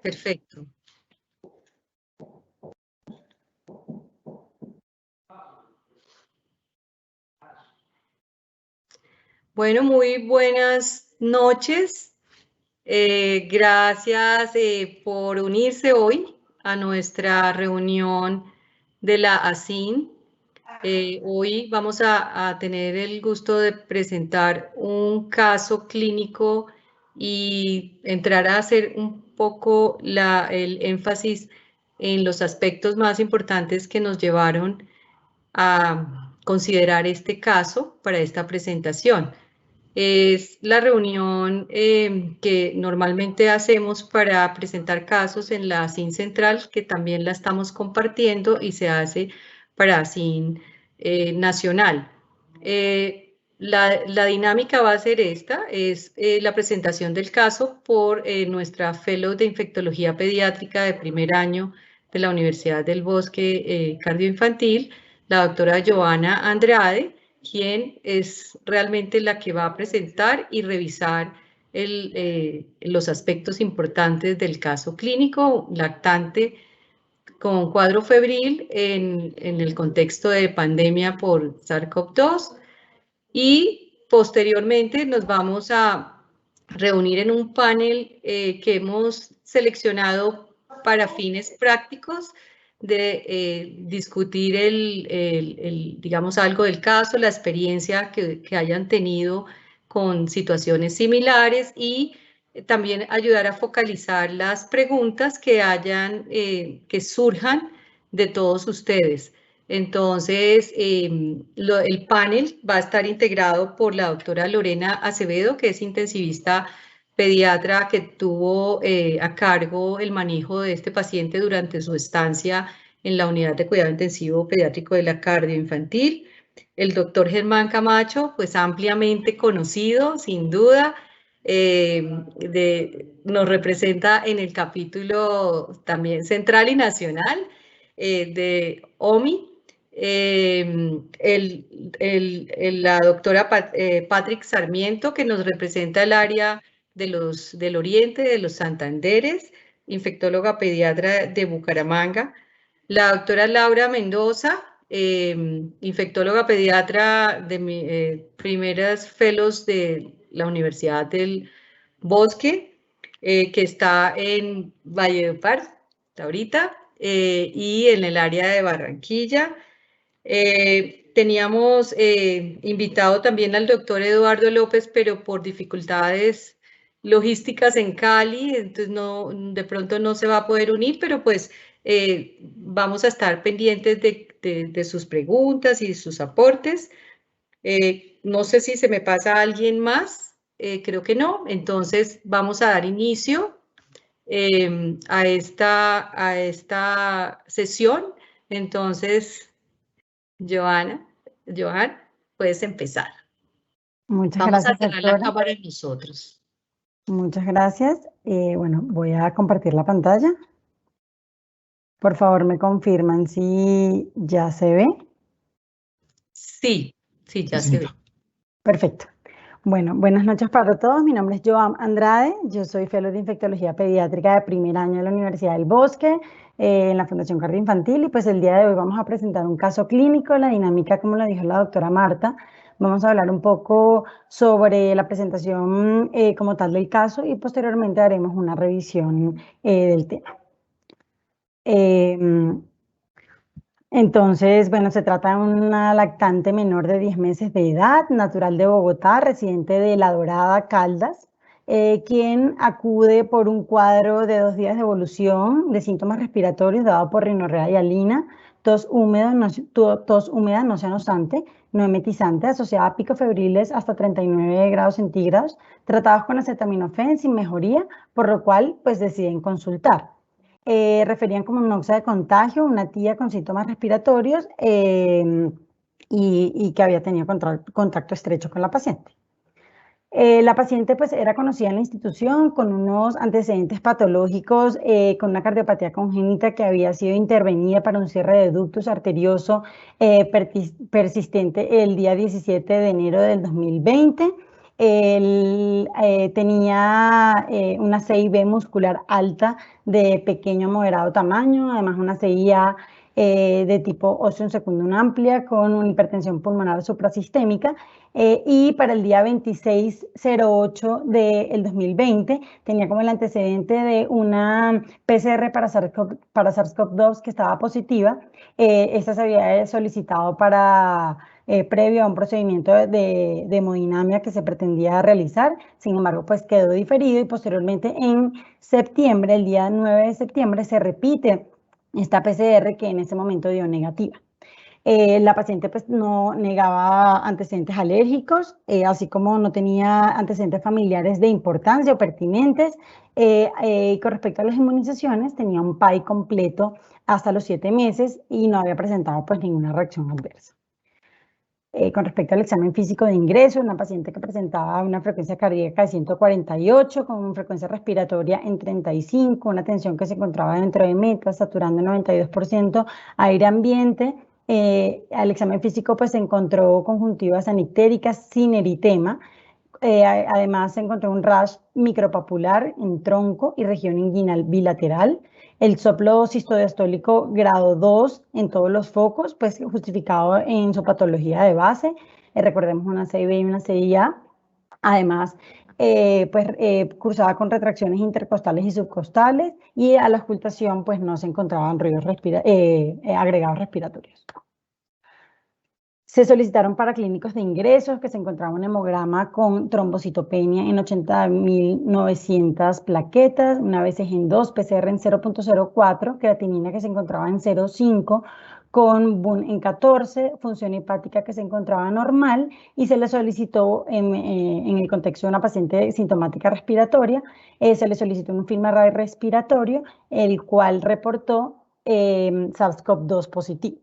Perfecto. Bueno, muy buenas noches. Gracias por unirse hoy a nuestra reunión de la ASIN. Hoy vamos a tener el gusto de presentar un caso clínico y entrar a hacer un poco el énfasis en los aspectos más importantes que nos llevaron a considerar este caso para esta presentación. Es la reunión que normalmente hacemos para presentar casos en la ASIN Central, que también la estamos compartiendo y se hace para ASIN Nacional. La dinámica va a ser esta, es la presentación del caso por nuestra Fellow de Infectología Pediátrica de primer año de la Universidad del Bosque Cardioinfantil, la doctora Joana Andrade, quien es realmente la que va a presentar y revisar los aspectos importantes del caso clínico, lactante con cuadro febril en el contexto de pandemia por SARS-CoV-2, y posteriormente nos vamos a reunir en un panel que hemos seleccionado para fines prácticos de discutir digamos, algo del caso, la experiencia que hayan tenido con situaciones similares y también ayudar a focalizar las preguntas que surjan de todos ustedes. Entonces, el panel va a estar integrado por la doctora Lorena Acevedo, que es intensivista pediatra que tuvo a cargo el manejo de este paciente durante su estancia en la unidad de cuidado intensivo pediátrico de la cardioinfantil. El doctor Germán Camacho, pues ampliamente conocido, sin duda, nos representa en el capítulo también central y nacional de OMI. La doctora Patrick Sarmiento, que nos representa el área del Oriente, de los Santanderes, infectóloga pediatra de Bucaramanga. La doctora Laura Mendoza, infectóloga pediatra de primeras fellows de la Universidad del Bosque, que está en Valledupar, ahorita, y en el área de Barranquilla. Teníamos invitado también al doctor Eduardo López, pero por dificultades logísticas en Cali, entonces de pronto no se va a poder unir, pero pues vamos a estar pendientes de sus preguntas y sus aportes. No sé si se me pasa alguien más, creo que no, entonces vamos a dar inicio a esta sesión. Entonces, Johan, puedes empezar. Muchas Vamos gracias, a cerrar doctora. la cámara nosotros. Muchas gracias. Bueno, voy a compartir la pantalla. Por favor, me confirman si ya se ve. Sí, ya se ve. Perfecto. Bueno, buenas noches para todos. Mi nombre es Joan Andrade. Yo soy fellow de infectología pediátrica de primer año de la Universidad del Bosque, en la Fundación Cardioinfantil, y pues el día de hoy vamos a presentar un caso clínico. La dinámica, como lo dijo la doctora Marta, vamos a hablar un poco sobre la presentación como tal del caso y posteriormente haremos una revisión del tema. Entonces, bueno, se trata de una lactante menor de 10 meses de edad, natural de Bogotá, residente de La Dorada, Caldas, quien acude por un cuadro de 2 días de evolución de síntomas respiratorios dado por rinorrea hialina, tos húmeda no cianosante, no emetizante, asociada a picos febriles hasta 39 grados centígrados, tratados con acetaminofén sin mejoría, por lo cual pues deciden consultar. Referían como una noxa de contagio, una tía con síntomas respiratorios y que había tenido contacto estrecho con la paciente. La paciente pues era conocida en la institución con unos antecedentes patológicos, con una cardiopatía congénita que había sido intervenida para un cierre de ductus arterioso persistente el día 17 de enero del 2020 Él tenía una CIB muscular alta de pequeño a moderado tamaño, además una CIA de tipo óseo secundum amplia con una hipertensión pulmonar suprasistémica. Y para el día 26/08 del 2020 tenía como el antecedente de una PCR para SARS-CoV-2 que estaba positiva. Esta se había solicitado para previo a un procedimiento de hemodinamia que se pretendía realizar. Sin embargo, pues quedó diferido y posteriormente en septiembre, el día 9 de septiembre, se repite esta PCR que en ese momento dio negativa. La paciente pues no negaba antecedentes alérgicos, así como no tenía antecedentes familiares de importancia o pertinentes. Con respecto a las inmunizaciones, tenía un PAI completo hasta los 7 meses y no había presentado pues ninguna reacción adversa. Con respecto al examen físico de ingreso, una paciente que presentaba una frecuencia cardíaca de 148, con una frecuencia respiratoria en 35, una tensión que se encontraba dentro de metas, saturando el 92%, aire ambiente. Al examen físico pues se encontró conjuntivas anictéricas sin eritema. Además se encontró un rash micropapular en tronco y región inguinal bilateral. El soplo sistodiastólico grado 2 en todos los focos, pues justificado en su patología de base. Recordemos una CIB y una CIA. Además, cursaba con retracciones intercostales y subcostales y a la auscultación pues no se encontraban ruidos agregados respiratorios. Se solicitaron para clínicos de ingresos que se encontraba un hemograma con trombocitopenia en 80.900 plaquetas, una BCG en 2, PCR en 0.04, creatinina que se encontraba en 0.5, con BUN en 14, función hepática que se encontraba normal y se le solicitó en el contexto de una paciente sintomática respiratoria, se le solicitó un FilmArray respiratorio, el cual reportó SARS-CoV-2 positivo.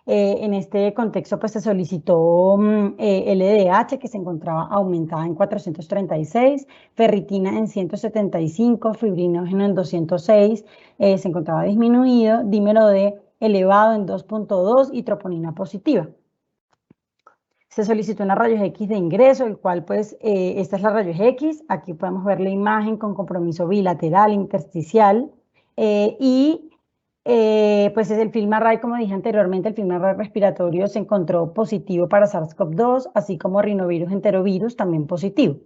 En este contexto pues se solicitó LDH que se encontraba aumentada en 436, ferritina en 175, fibrinógeno en 206, se encontraba disminuido, dímero D elevado en 2.2 y troponina positiva. Se solicitó una rayos X de ingreso, el cual pues esta es la rayos X, aquí podemos ver la imagen con compromiso bilateral, intersticial pues es el FilmArray, como dije anteriormente, el FilmArray respiratorio se encontró positivo para SARS-CoV-2, así como rinovirus enterovirus también positivo.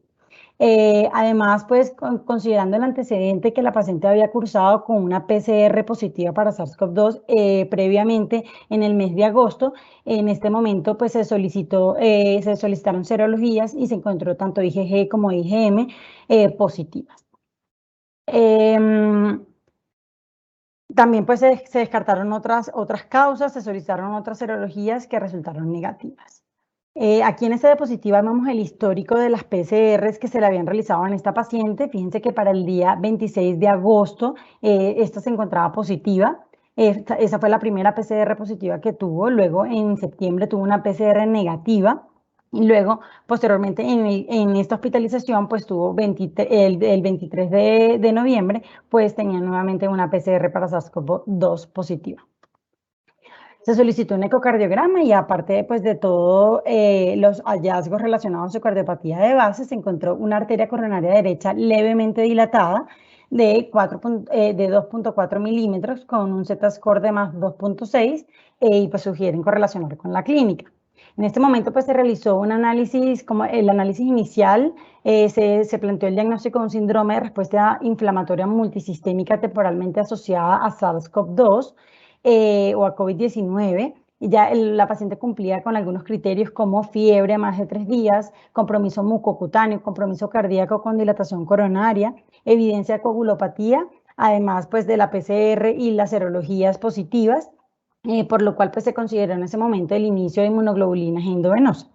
Además, pues considerando el antecedente que la paciente había cursado con una PCR positiva para SARS-CoV-2 previamente en el mes de agosto, en este momento pues se solicitaron serologías y se encontró tanto IgG como IgM positivas. También pues se descartaron otras causas, se solicitaron otras serologías que resultaron negativas. Aquí en esta diapositiva vemos el histórico de las PCRs que se le habían realizado en esta paciente. Fíjense que para el día 26 de agosto esta se encontraba positiva. Esa fue la primera PCR positiva que tuvo. Luego en septiembre tuvo una PCR negativa. Y luego, posteriormente, en esta hospitalización, pues tuvo el 23 de noviembre, pues tenía nuevamente una PCR para SARS-CoV-2 positiva. Se solicitó un ecocardiograma y aparte pues, de todos los hallazgos relacionados a su cardiopatía de base, se encontró una arteria coronaria derecha levemente dilatada de 2.4 milímetros con un Z-score de más 2.6 y pues sugieren correlacionar con la clínica. En este momento pues se realizó un análisis, como el análisis inicial, se planteó el diagnóstico de un síndrome de respuesta inflamatoria multisistémica temporalmente asociada a SARS-CoV-2 o a COVID-19. Ya la paciente cumplía con algunos criterios como fiebre a más de 3 días, compromiso mucocutáneo, compromiso cardíaco con dilatación coronaria, evidencia de coagulopatía, además pues de la PCR y las serologías positivas, por lo cual pues se consideró en ese momento el inicio de inmunoglobulinas endovenosa.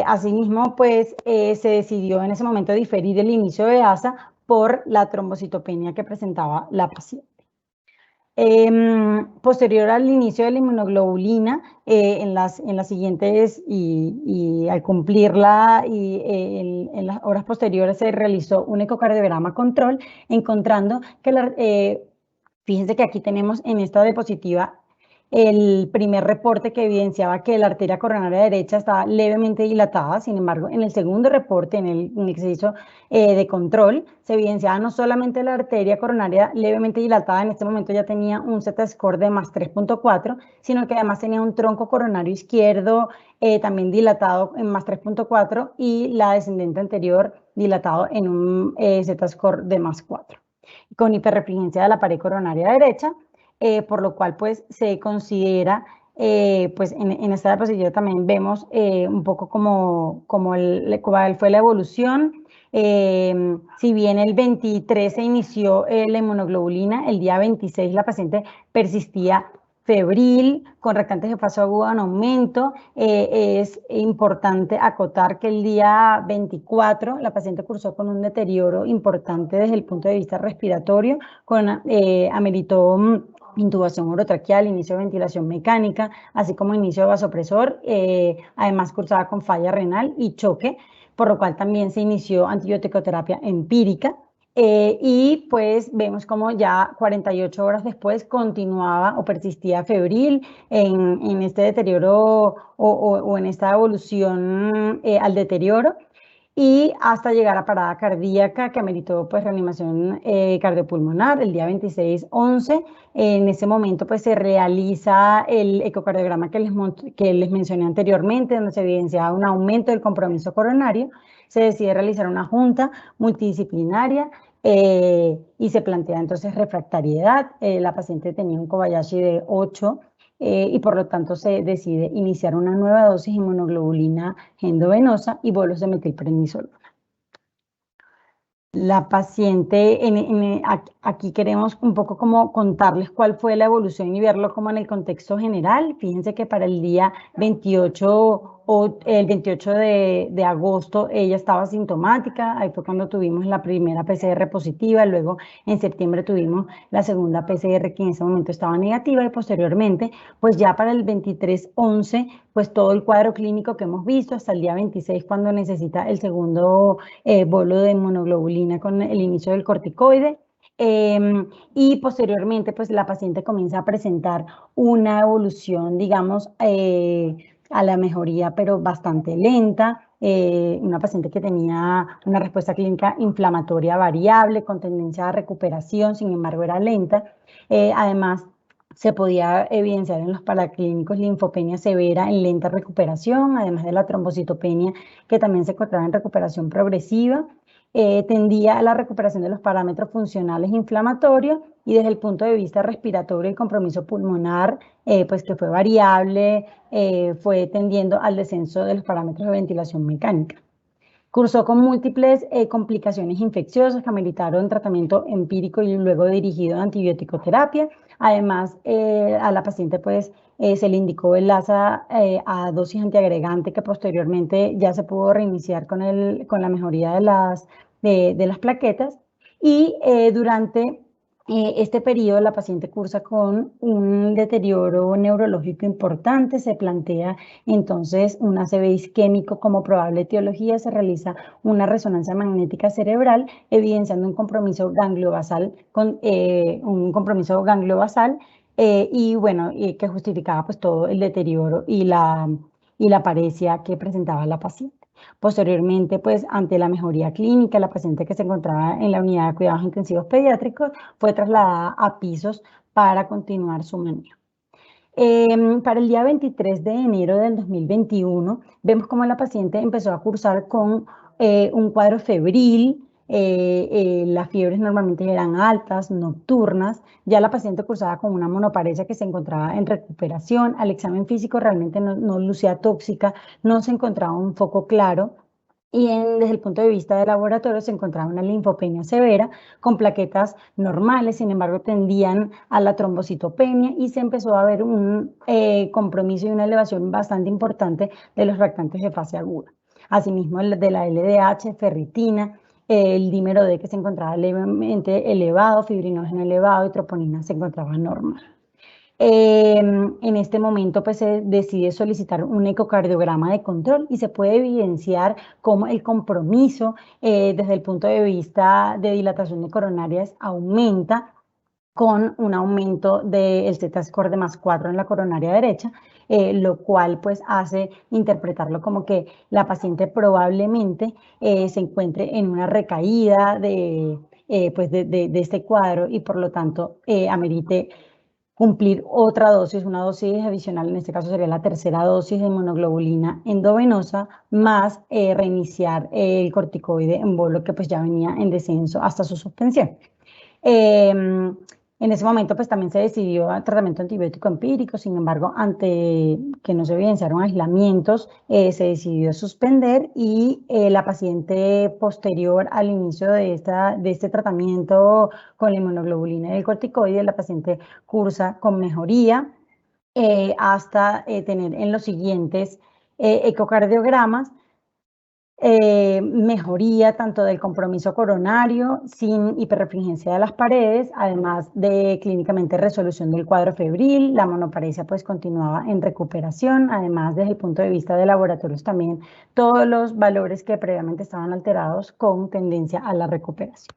Asimismo, pues se decidió en ese momento diferir el inicio de ASA por la trombocitopenia que presentaba la paciente. Posterior al inicio de la inmunoglobulina, en las siguientes y al cumplirla en las horas posteriores se realizó un ecocardiograma control, encontrando que fíjense que aquí tenemos en esta diapositiva el primer reporte que evidenciaba que la arteria coronaria derecha estaba levemente dilatada. Sin embargo, en el segundo reporte, en el que se hizo de control, se evidenciaba no solamente la arteria coronaria levemente dilatada, en este momento ya tenía un Z-score de más 3.4, sino que además tenía un tronco coronario izquierdo también dilatado en más 3.4 y la descendente anterior dilatado en un Z-score de más 4, con hiperrefringencia de la pared coronaria derecha, por lo cual pues se considera, pues en esta diapositiva también vemos un poco como cuál fue la evolución. Si bien el 23 se inició la inmunoglobulina, el día 26 la paciente persistía febril, con reactantes de fase aguda en aumento. Es importante acotar que el día 24 la paciente cursó con un deterioro importante desde el punto de vista respiratorio, ameritó intubación orotraqueal, inicio de ventilación mecánica, así como inicio de vasopresor. Además cursaba con falla renal y choque, por lo cual también se inició antibiótico-terapia empírica. Y pues vemos como ya 48 horas después continuaba o persistía febril en este deterioro o en esta evolución al deterioro, y hasta llegar a parada cardíaca que ameritó pues reanimación cardiopulmonar el día 26/11. En ese momento pues se realiza el ecocardiograma que les mencioné anteriormente, donde se evidenciaba un aumento del compromiso coronario. Se decide realizar una junta multidisciplinaria y se plantea entonces refractariedad. La paciente tenía un Kobayashi de 8 y por lo tanto se decide iniciar una nueva dosis de inmunoglobulina endovenosa y bolos de metilprednisolona. La paciente, aquí queremos un poco como contarles cuál fue la evolución y verlo como en el contexto general. Fíjense que para el día 28 el 28 de agosto ella estaba sintomática, ahí fue cuando tuvimos la primera PCR positiva, luego en septiembre tuvimos la segunda PCR que en ese momento estaba negativa y posteriormente, pues ya para el 23/11, pues todo el cuadro clínico que hemos visto hasta el día 26 cuando necesita el segundo bolo de inmunoglobulina con el inicio del corticoide. Y posteriormente, pues la paciente comienza a presentar una evolución, digamos, a la mejoría, pero bastante lenta. Una paciente que tenía una respuesta clínica inflamatoria variable con tendencia a recuperación, sin embargo era lenta. Además, se podía evidenciar en los paraclínicos linfopenia severa en lenta recuperación, además de la trombocitopenia que también se encontraba en recuperación progresiva. Tendía a la recuperación de los parámetros funcionales inflamatorios y desde el punto de vista respiratorio y compromiso pulmonar, pues que fue variable, fue tendiendo al descenso de los parámetros de ventilación mecánica. Cursó con múltiples complicaciones infecciosas que ameritaron tratamiento empírico y luego dirigido a antibiótico-terapia. Además, a la paciente pues se le indicó Velasa a dosis antiagregante que posteriormente ya se pudo reiniciar con la mejoría de las plaquetas. Y durante este periodo la paciente cursa con un deterioro neurológico importante, se plantea entonces un ACV isquémico como probable etiología, se realiza una resonancia magnética cerebral evidenciando un compromiso gangliobasal y bueno, que justificaba pues todo el deterioro y la paresia que presentaba la paciente. Posteriormente, pues ante la mejoría clínica, la paciente que se encontraba en la unidad de cuidados intensivos pediátricos fue trasladada a pisos para continuar su manejo. Para el día 23 de enero del 2021, vemos cómo la paciente empezó a cursar con un cuadro febril. Las fiebres normalmente eran altas, nocturnas. Ya la paciente cursaba con una monoparesia que se encontraba en recuperación. Al examen físico realmente no lucía tóxica, no se encontraba un foco claro. Y desde el punto de vista de laboratorio se encontraba una linfopenia severa con plaquetas normales, sin embargo tendían a la trombocitopenia y se empezó a ver un compromiso y una elevación bastante importante de los reactantes de fase aguda. Asimismo, el de la LDH, ferritina, el dímero D que se encontraba levemente elevado, fibrinógeno elevado y troponina se encontraba normal. En este momento pues se decide solicitar un ecocardiograma de control y se puede evidenciar cómo el compromiso desde el punto de vista de dilatación de coronarias aumenta con un aumento del Z-score de +4 en la coronaria derecha, lo cual pues hace interpretarlo como que la paciente probablemente se encuentre en una recaída pues de este cuadro y por lo tanto amerite cumplir otra dosis, una dosis adicional, en este caso sería la tercera dosis de inmunoglobulina endovenosa, más reiniciar el corticoide en bolo que pues ya venía en descenso hasta su suspensión. En ese momento, pues también se decidió tratamiento antibiótico empírico, sin embargo, ante que no se evidenciaron aislamientos, se decidió suspender y la paciente posterior al inicio de este tratamiento con la inmunoglobulina y el corticoide, la paciente cursa con mejoría hasta tener en los siguientes ecocardiogramas mejoría tanto del compromiso coronario sin hiperrefringencia de las paredes, además de clínicamente resolución del cuadro febril. La monoparesia pues continuaba en recuperación, además desde el punto de vista de laboratorios también todos los valores que previamente estaban alterados con tendencia a la recuperación.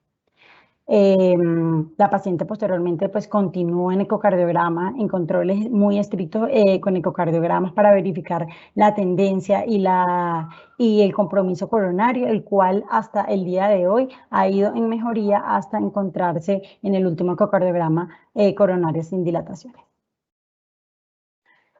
La paciente posteriormente pues continuó en ecocardiograma, en controles muy estrictos con ecocardiogramas para verificar la tendencia y el compromiso coronario, el cual hasta el día de hoy ha ido en mejoría hasta encontrarse en el último ecocardiograma coronario sin dilataciones.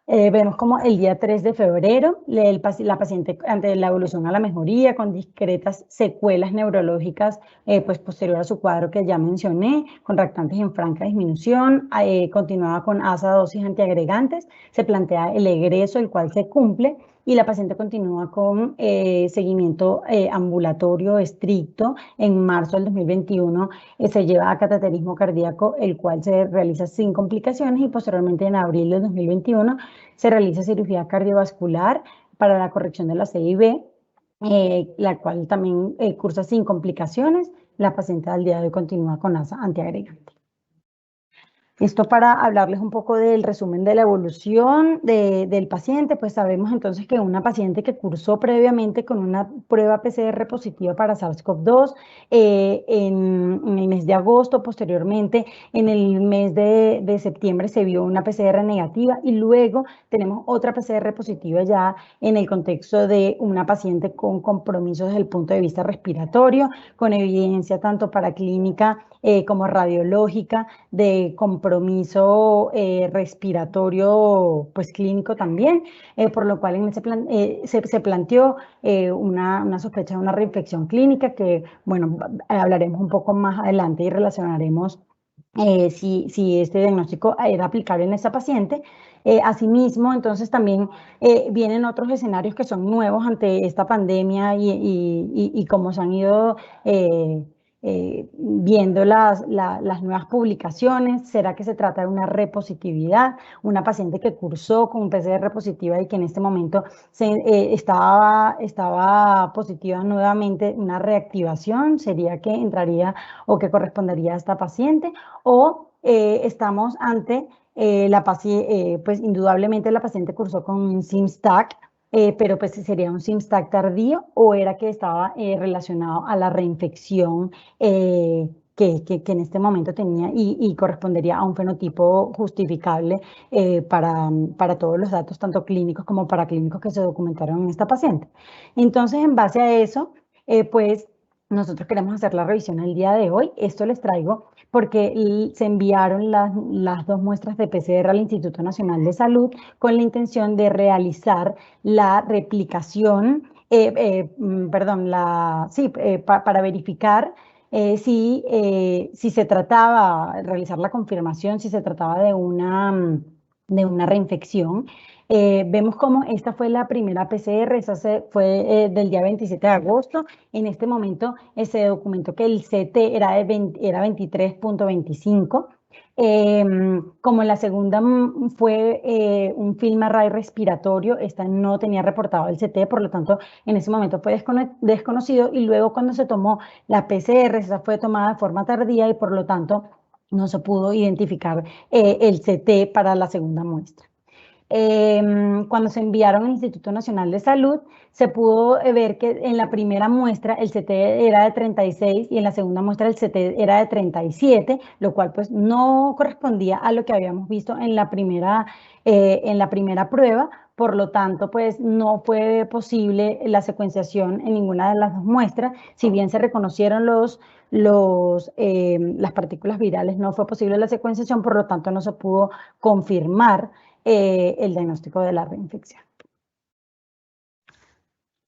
Vemos como el día 3 de febrero la paciente ante la evolución a la mejoría con discretas secuelas neurológicas pues posterior a su cuadro que ya mencioné, con reactantes en franca disminución, continuaba con asa dosis antiagregantes, se plantea el egreso el cual se cumple y la paciente continúa con seguimiento ambulatorio estricto. En marzo del 2021 se lleva a cateterismo cardíaco, el cual se realiza sin complicaciones y posteriormente en abril del 2021 se realiza cirugía cardiovascular para la corrección de la CIB, la cual también cursa sin complicaciones. La paciente al día de hoy continúa con asa antiagregante. Esto para hablarles un poco del resumen de la evolución del paciente, pues sabemos entonces que una paciente que cursó previamente con una prueba PCR positiva para SARS-CoV-2 en el mes de agosto, posteriormente en el mes de septiembre se vio una PCR negativa y luego tenemos otra PCR positiva ya en el contexto de una paciente con compromiso desde el punto de vista respiratorio, con evidencia tanto paraclínica como radiológica de compromiso respiratorio pues clínico también, por lo cual en ese plan, se planteó una sospecha de una reinfección clínica que, bueno, hablaremos un poco más adelante y relacionaremos si este diagnóstico era aplicable en esta paciente. Asimismo, entonces también vienen otros escenarios que son nuevos ante esta pandemia y cómo se han ido viendo las nuevas publicaciones. ¿Será que se trata de una repositividad? Una paciente que cursó con un PCR positiva y que en este momento estaba positiva nuevamente, una reactivación, ¿sería que entraría o que correspondería a esta paciente? O estamos ante pues indudablemente la paciente cursó con un SIMSTAC, pero pues sería un SIMSTAC tardío o era que estaba relacionado a la reinfección que en este momento tenía y correspondería a un fenotipo justificable para todos los datos, tanto clínicos como paraclínicos que se documentaron en esta paciente. Entonces, en base a eso, pues nosotros queremos hacer la revisión el día de hoy. Esto les traigo porque se enviaron las dos muestras de PCR al Instituto Nacional de Salud con la intención de realizar la replicación, para verificar si se trataba, realizar la confirmación, si se trataba de una reinfección. Vemos cómo esta fue la primera PCR, esa fue del día 27 de agosto. En este momento se documentó que el CT era 23.25. Como la segunda fue un film array respiratorio, esta no tenía reportado el CT, por lo tanto en ese momento fue desconocido y luego cuando se tomó la PCR, esa fue tomada de forma tardía y por lo tanto no se pudo identificar el CT para la segunda muestra. Cuando se enviaron al Instituto Nacional de Salud, se pudo ver que en la primera muestra el CT era de 36 y en la segunda muestra el CT era de 37, lo cual pues no correspondía a lo que habíamos visto en la primera prueba. Por lo tanto, pues no fue posible la secuenciación en ninguna de las dos muestras. Si bien se reconocieron las partículas virales, no fue posible la secuenciación, por lo tanto no se pudo confirmar el diagnóstico de la reinfección.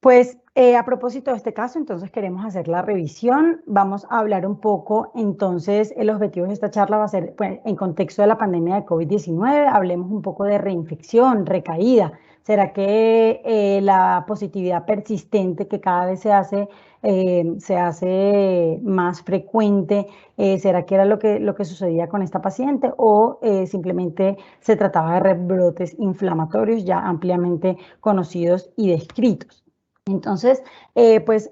Pues a propósito de este caso, entonces queremos hacer la revisión. Vamos a hablar un poco, entonces el objetivo de esta charla va a ser, pues, en contexto de la pandemia de COVID-19, hablemos un poco de reinfección, recaída. ¿Será que la positividad persistente que cada vez se hace más frecuente, será que era lo que sucedía con esta paciente o simplemente se trataba de rebrotes inflamatorios ya ampliamente conocidos y descritos? Entonces,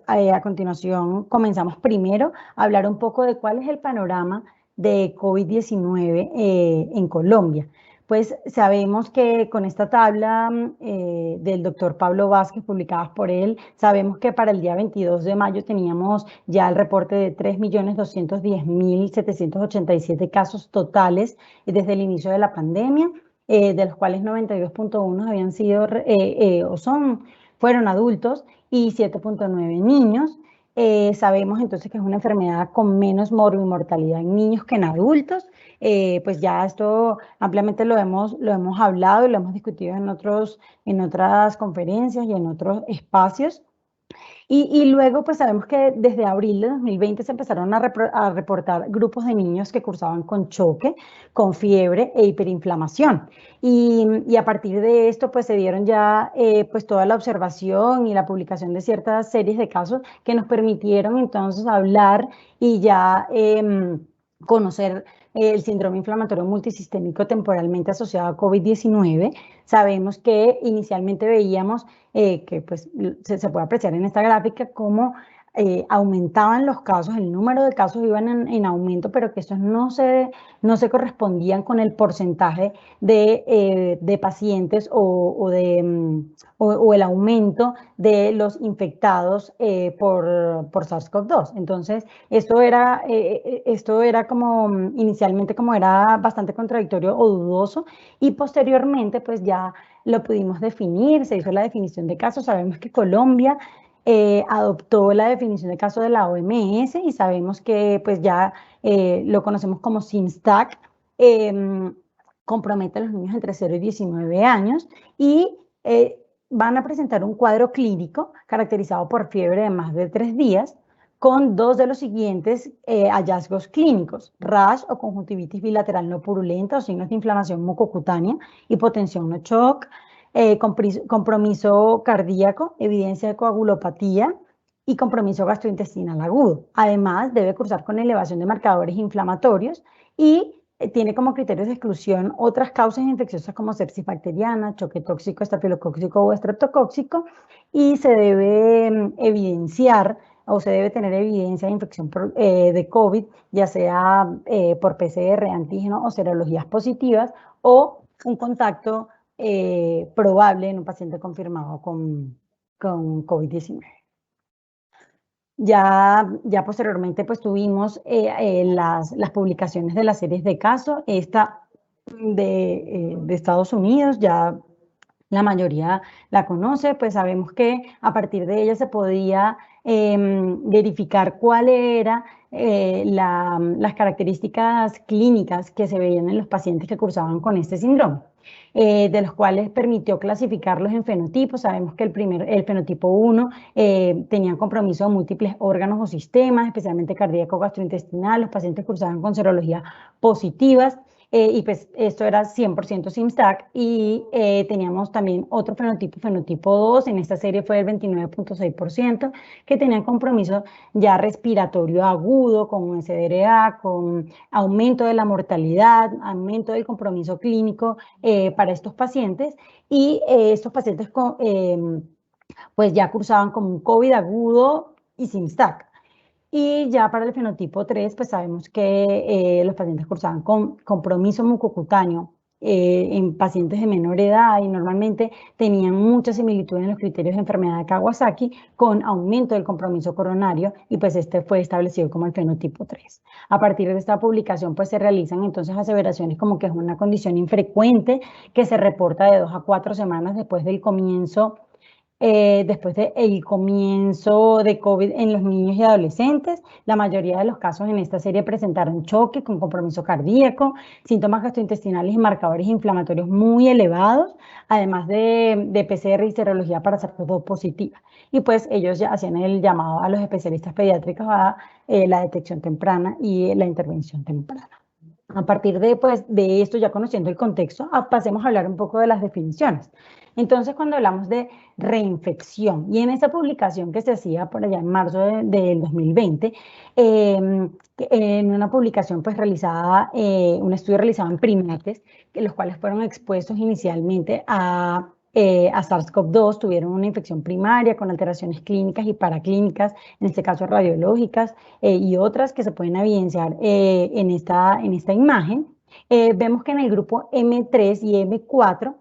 a continuación comenzamos primero a hablar un poco de cuál es el panorama de COVID-19 en Colombia. Pues sabemos que con esta tabla del doctor Pablo Vázquez, publicada por él, sabemos que para el día 22 de mayo teníamos ya el reporte de 3.210.787 casos totales desde el inicio de la pandemia, de los cuales 92.1 habían sido fueron adultos y 7.9 niños. Sabemos entonces que es una enfermedad con menos morbimortalidad en niños que en adultos. Pues ya esto ampliamente lo hemos hablado y lo hemos discutido en otras conferencias y en otros espacios. Y luego, pues sabemos que desde abril de 2020 se empezaron a reportar grupos de niños que cursaban con choque, con fiebre e hiperinflamación. Y a partir de esto, pues se dieron ya pues toda la observación y la publicación de ciertas series de casos que nos permitieron entonces hablar y ya conocer el síndrome inflamatorio multisistémico temporalmente asociado a COVID-19. Sabemos que inicialmente veíamos que pues, se puede apreciar en esta gráfica cómo aumentaban los casos, el número de casos iban en aumento, pero que estos no se correspondían con el porcentaje de pacientes o el aumento de los infectados por SARS-CoV-2. Entonces, esto era como inicialmente como era bastante contradictorio o dudoso y posteriormente pues ya lo pudimos definir, se hizo la definición de casos. Sabemos que Colombia adoptó la definición de caso de la OMS y sabemos que pues ya lo conocemos como SIMSTAC, compromete a los niños entre 0 y 19 años y van a presentar un cuadro clínico caracterizado por fiebre de más de 3 días, con dos de los siguientes hallazgos clínicos: rash o conjuntivitis bilateral no purulenta o signos de inflamación mucocutánea, hipotensión o shock, compromiso cardíaco, evidencia de coagulopatía y compromiso gastrointestinal agudo. Además, debe cursar con elevación de marcadores inflamatorios y tiene como criterios de exclusión otras causas infecciosas como sepsis bacteriana, choque tóxico, estafilocócico o estreptocócico, y se debe evidenciar o se debe tener evidencia de infección de COVID, ya sea por PCR, antígeno o serologías positivas, o un contacto probable en un paciente confirmado con COVID-19. Ya posteriormente pues tuvimos las publicaciones de las series de casos, esta de Estados Unidos, ya la mayoría la conoce, pues sabemos que a partir de ella se podía verificar cuáles eran las características clínicas que se veían en los pacientes que cursaban con este síndrome. De los cuales permitió clasificarlos en fenotipos. Sabemos que el fenotipo 1 tenía compromiso de múltiples órganos o sistemas, especialmente cardíaco, gastrointestinal. Los pacientes cursaban con serologías positivas. Y pues esto era 100% SIMSTAC, y teníamos también otro fenotipo 2, en esta serie fue el 29.6%, que tenían compromiso ya respiratorio agudo, con un SDRA, con aumento de la mortalidad, aumento del compromiso clínico para estos pacientes, y estos pacientes pues ya cursaban como un COVID agudo y SIMSTAC. Y ya para el fenotipo 3, pues sabemos que los pacientes cursaban con compromiso mucocutáneo en pacientes de menor edad y normalmente tenían mucha similitud en los criterios de enfermedad de Kawasaki con aumento del compromiso coronario y pues este fue establecido como el fenotipo 3. A partir de esta publicación pues se realizan entonces aseveraciones como que es una condición infrecuente que se reporta de 2 a 4 semanas después del comienzo después del comienzo de COVID en los niños y adolescentes. La mayoría de los casos en esta serie presentaron choque con compromiso cardíaco, síntomas gastrointestinales y marcadores inflamatorios muy elevados, además de PCR y serología para SARS-CoV-2 positiva. Y pues ellos ya hacían el llamado a los especialistas pediátricos a la detección temprana y la intervención temprana. A partir de, pues, de esto, ya conociendo el contexto, pasemos a hablar un poco de las definiciones. Entonces, cuando hablamos de reinfección, y en esta publicación que se hacía por allá en marzo del 2020, en una publicación pues realizada, un estudio realizado en primates, los cuales fueron expuestos inicialmente a SARS-CoV-2, tuvieron una infección primaria con alteraciones clínicas y paraclínicas, en este caso radiológicas, y otras que se pueden evidenciar en esta imagen. Vemos que en el grupo M3 y M4,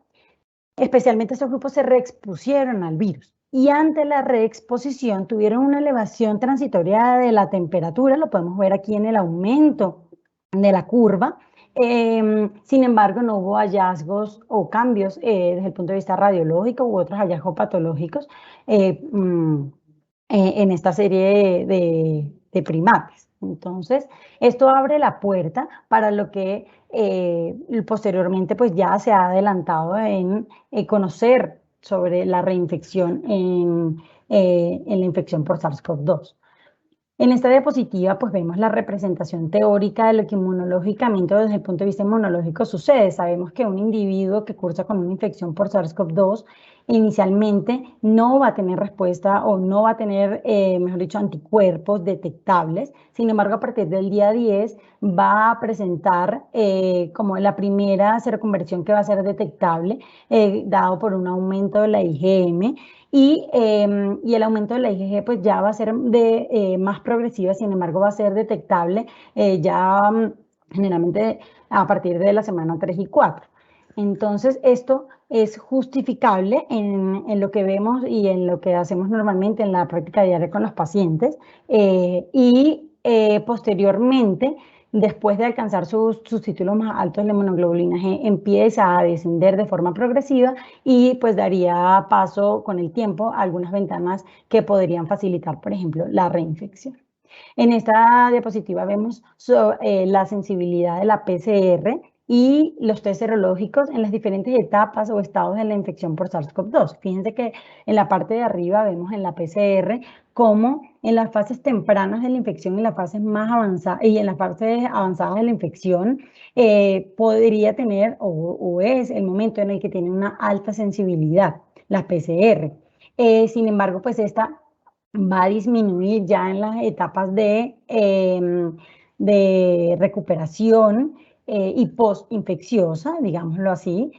especialmente estos grupos se reexpusieron al virus y ante la reexposición tuvieron una elevación transitoria de la temperatura, lo podemos ver aquí en el aumento de la curva. Sin embargo, no hubo hallazgos o cambios desde el punto de vista radiológico u otros hallazgos patológicos en esta serie de primates. Entonces, esto abre la puerta para lo que posteriormente pues ya se ha adelantado en conocer sobre la reinfección en la infección por SARS-CoV-2. En esta diapositiva pues vemos la representación teórica de lo que inmunológicamente o desde el punto de vista inmunológico sucede. Sabemos que un individuo que cursa con una infección por SARS-CoV-2 inicialmente no va a tener respuesta o no va a tener, mejor dicho, anticuerpos detectables. Sin embargo, a partir del día 10 va a presentar como la primera seroconversión que va a ser detectable, dado por un aumento de la IgM. Y el aumento de la IgG pues ya va a ser más progresiva, sin embargo va a ser detectable generalmente a partir de la semana 3 y 4. Entonces esto es justificable en lo que vemos y en lo que hacemos normalmente en la práctica diaria con los pacientes posteriormente, después de alcanzar sus títulos más altos, la inmunoglobulina G empieza a descender de forma progresiva y pues daría paso con el tiempo a algunas ventanas que podrían facilitar, por ejemplo, la reinfección. En esta diapositiva vemos la sensibilidad de la PCR y los test serológicos en las diferentes etapas o estados de la infección por SARS-CoV-2. Fíjense que en la parte de arriba vemos en la PCR cómo en las fases tempranas de la infección, en las fases más avanzadas y en las fases avanzadas de la infección, podría tener o es el momento en el que tiene una alta sensibilidad, la PCR. Sin embargo, pues esta va a disminuir ya en las etapas de recuperación y post-infecciosa, digámoslo así.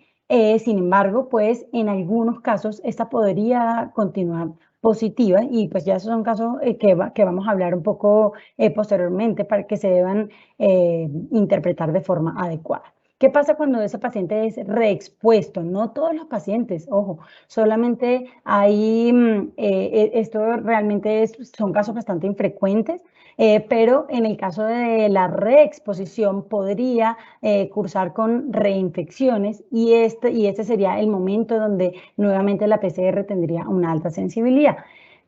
Sin embargo, pues en algunos casos esta podría continuar positiva y pues ya esos son casos que vamos a hablar un poco posteriormente para que se deban interpretar de forma adecuada. ¿Qué pasa cuando ese paciente es reexpuesto? No todos los pacientes, ojo, solamente hay, esto realmente son casos bastante infrecuentes, pero en el caso de la reexposición podría cursar con reinfecciones y este sería el momento donde nuevamente la PCR tendría una alta sensibilidad.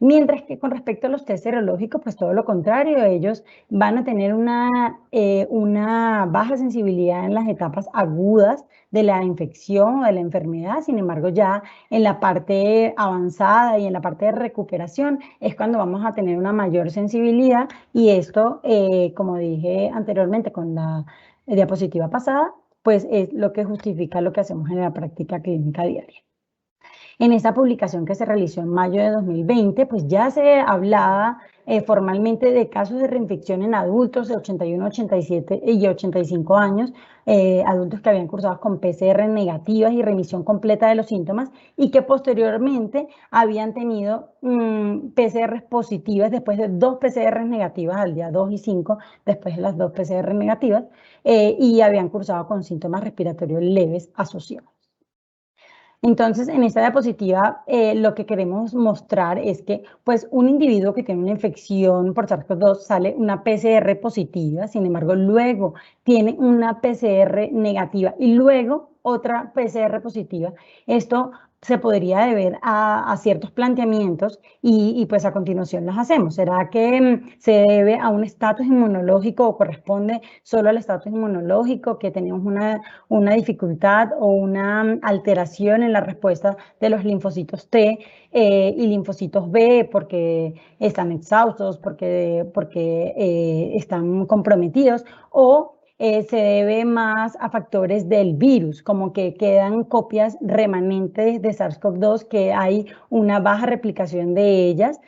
Mientras que con respecto a los test serológicos, pues todo lo contrario, ellos van a tener una baja sensibilidad en las etapas agudas de la infección o de la enfermedad. Sin embargo, ya en la parte avanzada y en la parte de recuperación es cuando vamos a tener una mayor sensibilidad y esto, como dije anteriormente con la diapositiva pasada, pues es lo que justifica lo que hacemos en la práctica clínica diaria. En esa publicación que se realizó en mayo de 2020, pues ya se hablaba formalmente de casos de reinfección en adultos de 81, 87 y 85 años, adultos que habían cursado con PCR negativas y remisión completa de los síntomas y que posteriormente habían tenido PCR positivas después de 2 PCR negativas al día 2 y 5, después de las 2 PCR negativas, y habían cursado con síntomas respiratorios leves asociados. Entonces, en esta diapositiva, lo que queremos mostrar es que, pues, un individuo que tiene una infección por SARS-CoV-2 sale una PCR positiva, sin embargo, luego tiene una PCR negativa y luego otra PCR positiva. Esto se podría deber a ciertos planteamientos y pues a continuación las hacemos. ¿Será que se debe a un estatus inmunológico o corresponde solo al estatus inmunológico, que tenemos una dificultad o una alteración en la respuesta de los linfocitos T y linfocitos B porque están exhaustos, porque están comprometidos, o se debe más a factores del virus, como que quedan copias remanentes de SARS-CoV-2, que hay una baja replicación de ellas,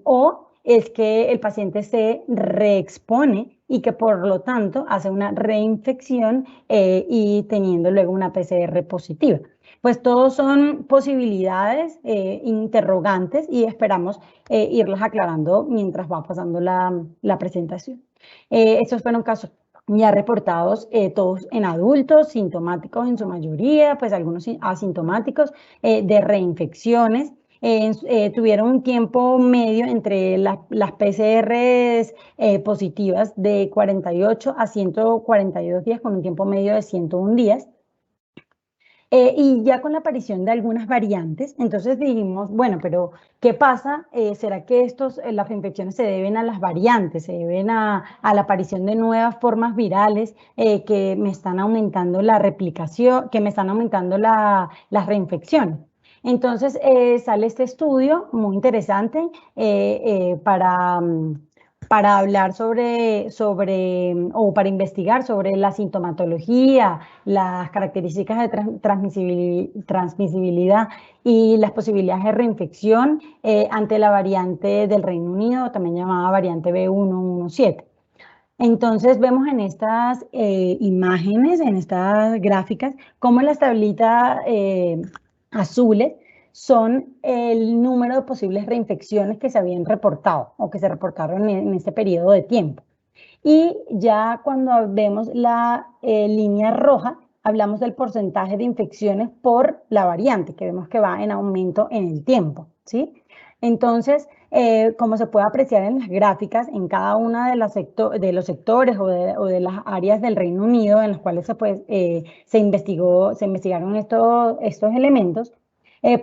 o es que el paciente se reexpone y que por lo tanto hace una reinfección y teniendo luego una PCR positiva. Pues todos son posibilidades, interrogantes, y esperamos irlas aclarando mientras va pasando la presentación. Estos fueron casos ya reportados todos en adultos, sintomáticos en su mayoría, pues algunos asintomáticos, de reinfecciones. Tuvieron un tiempo medio entre las PCRs positivas de 48 a 142 días, con un tiempo medio de 101 días. Y ya con la aparición de algunas variantes, entonces dijimos, bueno, pero ¿qué pasa? ¿Será que las reinfecciones se deben a las variantes, se deben a la aparición de nuevas formas virales que me están aumentando la replicación, que me están aumentando las reinfecciones? Entonces sale este estudio muy interesante para hablar o para investigar sobre la sintomatología, las características de transmisibilidad y las posibilidades de reinfección ante la variante del Reino Unido, también llamada variante B117. Entonces vemos en estas imágenes, en estas gráficas, cómo las tablitas azules son el número de posibles reinfecciones que se habían reportado o que se reportaron en este periodo de tiempo. Y ya cuando vemos la línea roja, hablamos del porcentaje de infecciones por la variante, que vemos que va en aumento en el tiempo, ¿sí? Entonces, como se puede apreciar en las gráficas, en cada una de los sectores o de las áreas del Reino Unido en las cuales se investigaron estos elementos,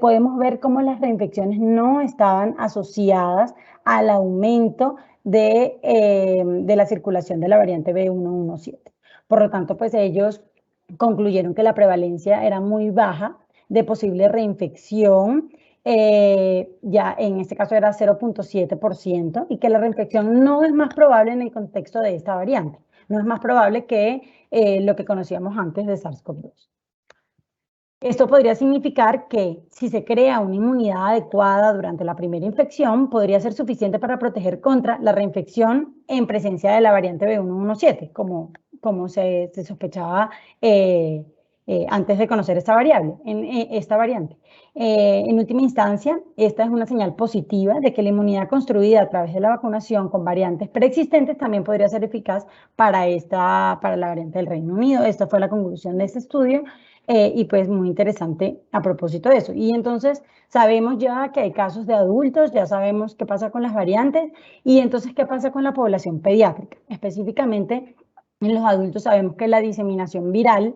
podemos ver cómo las reinfecciones no estaban asociadas al aumento de la circulación de la variante B117. Por lo tanto, pues ellos concluyeron que la prevalencia era muy baja de posible reinfección, ya en este caso era 0.7%, y que la reinfección no es más probable en el contexto de esta variante. No es más probable que lo que conocíamos antes de SARS-CoV-2. Esto podría significar que si se crea una inmunidad adecuada durante la primera infección, podría ser suficiente para proteger contra la reinfección en presencia de la variante B117, como se sospechaba antes de conocer esta variante. En última instancia, esta es una señal positiva de que la inmunidad construida a través de la vacunación con variantes preexistentes también podría ser eficaz para la variante del Reino Unido. Esta fue la conclusión de este estudio. Y pues muy interesante a propósito de eso. Y entonces sabemos ya que hay casos de adultos, ya sabemos qué pasa con las variantes, y entonces qué pasa con la población pediátrica. Específicamente en los adultos sabemos que la diseminación viral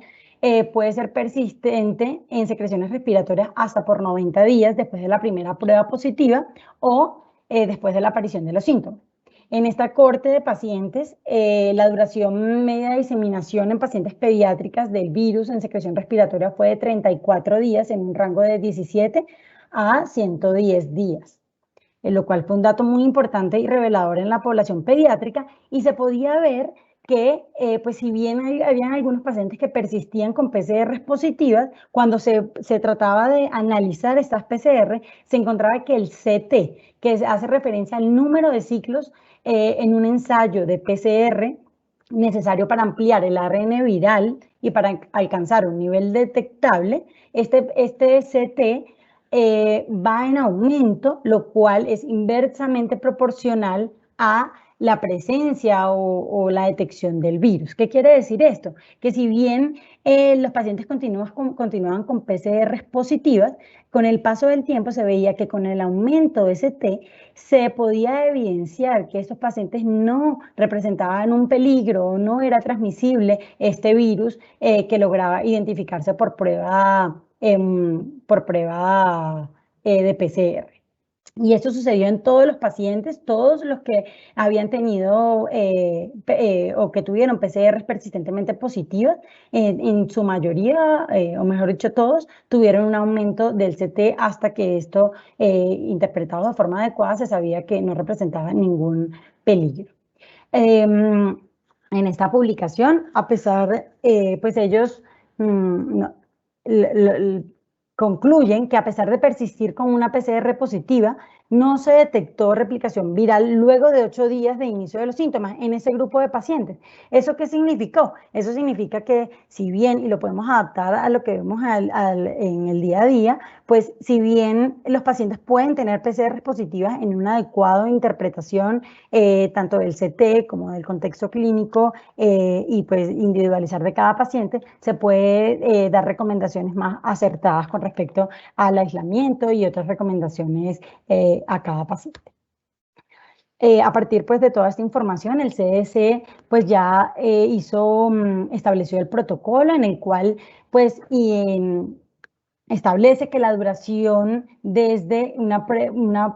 puede ser persistente en secreciones respiratorias hasta por 90 días después de la primera prueba positiva o después de la aparición de los síntomas. En esta cohorte de pacientes, la duración media de diseminación en pacientes pediátricas del virus en secreción respiratoria fue de 34 días en un rango de 17 a 110 días, lo cual fue un dato muy importante y revelador en la población pediátrica, y se podía ver que, pues si bien habían algunos pacientes que persistían con PCRs positivas, cuando se trataba de analizar estas PCR, se encontraba que el CT, que hace referencia al número de ciclos en un ensayo de PCR necesario para ampliar el ARN viral y para alcanzar un nivel detectable, este CT va en aumento, lo cual es inversamente proporcional a la presencia o la detección del virus. ¿Qué quiere decir esto? Que si bien los pacientes continuaban con PCRs positivas, con el paso del tiempo se veía que con el aumento de CT se podía evidenciar que estos pacientes no representaban un peligro o no era transmisible este virus que lograba identificarse por prueba de PCR. Y esto sucedió en todos los pacientes, todos los que habían tenido o que tuvieron PCRs persistentemente positivas, en su mayoría, o mejor dicho todos, tuvieron un aumento del CT hasta que esto, interpretado de forma adecuada, se sabía que no representaba ningún peligro. En esta publicación, a pesar, pues ellos concluyen que a pesar de persistir con una PCR positiva, no se detectó replicación viral luego de 8 días de inicio de los síntomas en ese grupo de pacientes. ¿Eso qué significó? Eso significa que si bien, y lo podemos adaptar a lo que vemos en el día a día, pues si bien los pacientes pueden tener PCR positivas en una adecuada interpretación tanto del CT como del contexto clínico y pues individualizar de cada paciente, se puede dar recomendaciones más acertadas con respecto al aislamiento y otras recomendaciones a cada paciente. A partir pues de toda esta información, el CDC pues ya estableció el protocolo en el cual pues establece que la duración desde una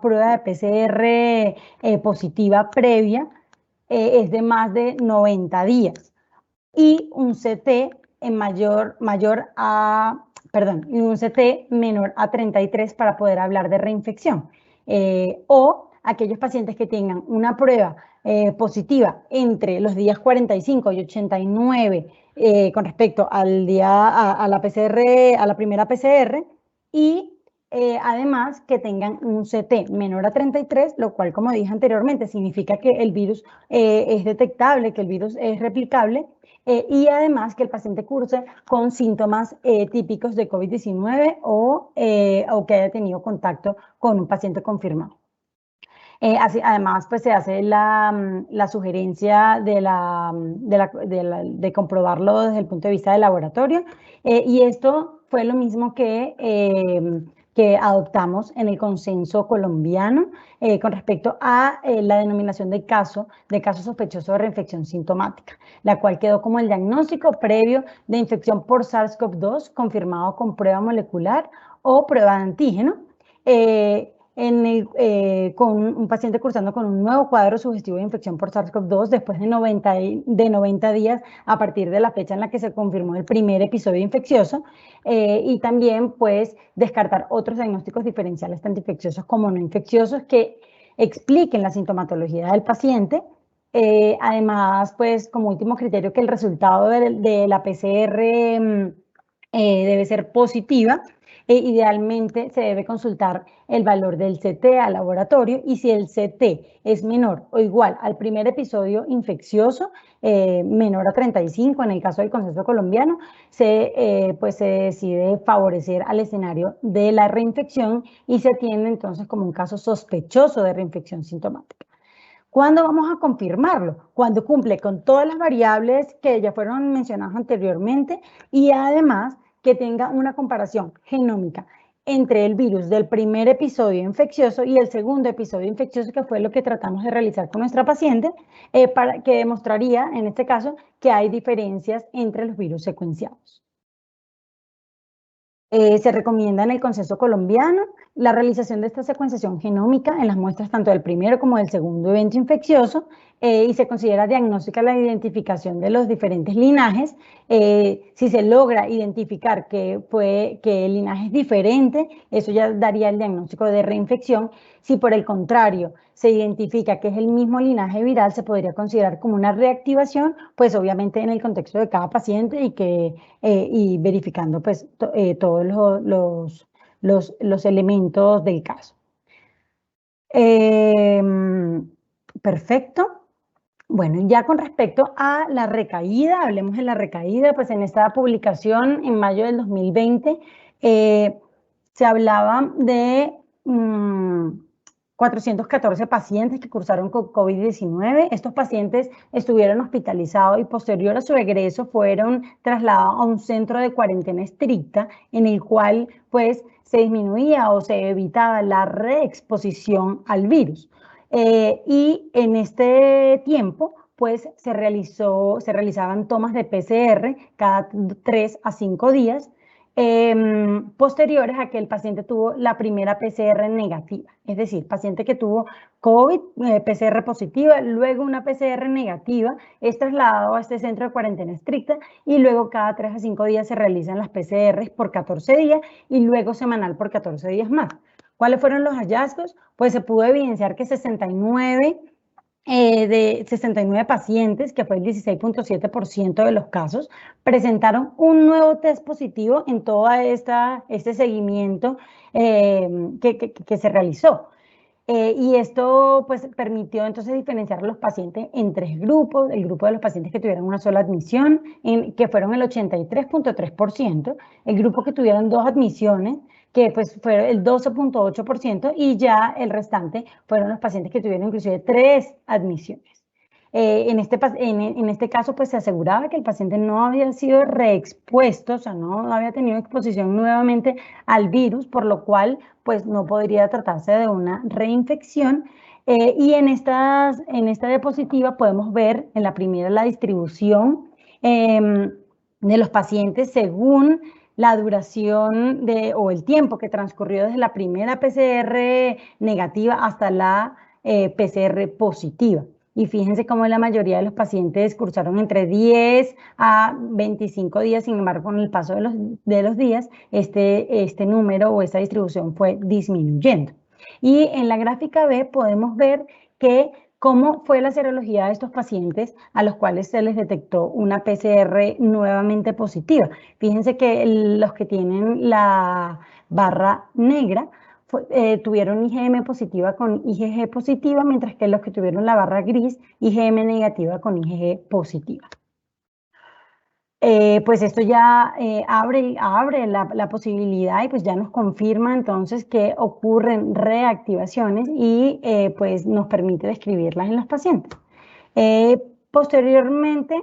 prueba de PCR positiva previa es de más de 90 días y un CT un CT menor a 33 para poder hablar de reinfección. O aquellos pacientes que tengan una prueba positiva entre los días 45 y 89 con respecto al día a la PCR, a la primera PCR, y además que tengan un CT menor a 33, lo cual, como dije anteriormente, significa que el virus es detectable, que el virus es replicable, y además que el paciente curse con síntomas típicos de COVID-19 o que haya tenido contacto con un paciente confirmado. Además, pues se hace la sugerencia de comprobarlo desde el punto de vista del laboratorio, y esto fue lo mismo que adoptamos en el consenso colombiano con respecto a la denominación de caso sospechoso de reinfección sintomática, la cual quedó como el diagnóstico previo de infección por SARS-CoV-2 confirmado con prueba molecular o prueba de antígeno, con un paciente cursando con un nuevo cuadro sugestivo de infección por SARS-CoV-2 después de 90 días a partir de la fecha en la que se confirmó el primer episodio infeccioso, y también pues descartar otros diagnósticos diferenciales tanto infecciosos como no infecciosos que expliquen la sintomatología del paciente. Además, pues como último criterio, que el resultado de la PCR debe ser positiva. Idealmente se debe consultar el valor del CT al laboratorio, y si el CT es menor o igual al primer episodio infeccioso, menor a 35 en el caso del consenso colombiano, pues se decide favorecer al escenario de la reinfección y se atiende entonces como un caso sospechoso de reinfección sintomática. ¿Cuándo vamos a confirmarlo? Cuando cumple con todas las variables que ya fueron mencionadas anteriormente y además que tenga una comparación genómica entre el virus del primer episodio infeccioso y el segundo episodio infeccioso, que fue lo que tratamos de realizar con nuestra paciente, para que demostraría, en este caso, que hay diferencias entre los virus secuenciados. Se recomienda en el consenso colombiano la realización de esta secuenciación genómica en las muestras tanto del primero como del segundo evento infeccioso, y se considera diagnóstica la identificación de los diferentes linajes. Si se logra identificar que el linaje es diferente, eso ya daría el diagnóstico de reinfección. Si por el contrario se identifica que es el mismo linaje viral, se podría considerar como una reactivación, pues obviamente en el contexto de cada paciente y verificando pues todos los elementos del caso. Perfecto. Bueno, ya con respecto a la recaída, hablemos de la recaída, pues en esta publicación en mayo del 2020 se hablaba de 414 pacientes que cursaron con COVID-19. Estos pacientes estuvieron hospitalizados y posterior a su egreso fueron trasladados a un centro de cuarentena estricta en el cual pues se disminuía o se evitaba la reexposición al virus. Y en este tiempo, pues se realizaban tomas de PCR cada 3 a 5 días, posteriores a que el paciente tuvo la primera PCR negativa. Es decir, paciente que tuvo COVID, PCR positiva, luego una PCR negativa, es trasladado a este centro de cuarentena estricta y luego cada 3 a 5 días se realizan las PCR por 14 días y luego semanal por 14 días más. ¿Cuáles fueron los hallazgos? Pues se pudo evidenciar que 69 pacientes, que fue el 16.7% de los casos, presentaron un nuevo test positivo en todo este seguimiento que se realizó. Y esto pues permitió entonces diferenciar a los pacientes en 3 grupos: el grupo de los pacientes que tuvieron una sola admisión, que fueron el 83.3%, el grupo que tuvieron 2 admisiones, que pues fue el 12.8%, y ya el restante fueron los pacientes que tuvieron inclusive 3 admisiones. En este caso, pues se aseguraba que el paciente no había sido reexpuesto, o sea, no había tenido exposición nuevamente al virus, por lo cual, pues no podría tratarse de una reinfección. Y en esta diapositiva podemos ver en la primera la distribución de los pacientes según la duración o el tiempo que transcurrió desde la primera PCR negativa hasta la PCR positiva. Y fíjense cómo la mayoría de los pacientes cursaron entre 10 a 25 días, sin embargo, con el paso de los días, este número o esta distribución fue disminuyendo. Y en la gráfica B podemos ver cómo fue la serología de estos pacientes a los cuales se les detectó una PCR nuevamente positiva. Fíjense que los que tienen la barra negra tuvieron IgM positiva con IgG positiva, mientras que los que tuvieron la barra gris, IgM negativa con IgG positiva. Pues esto ya abre la posibilidad y pues ya nos confirma entonces que ocurren reactivaciones y pues nos permite describirlas en los pacientes. Posteriormente,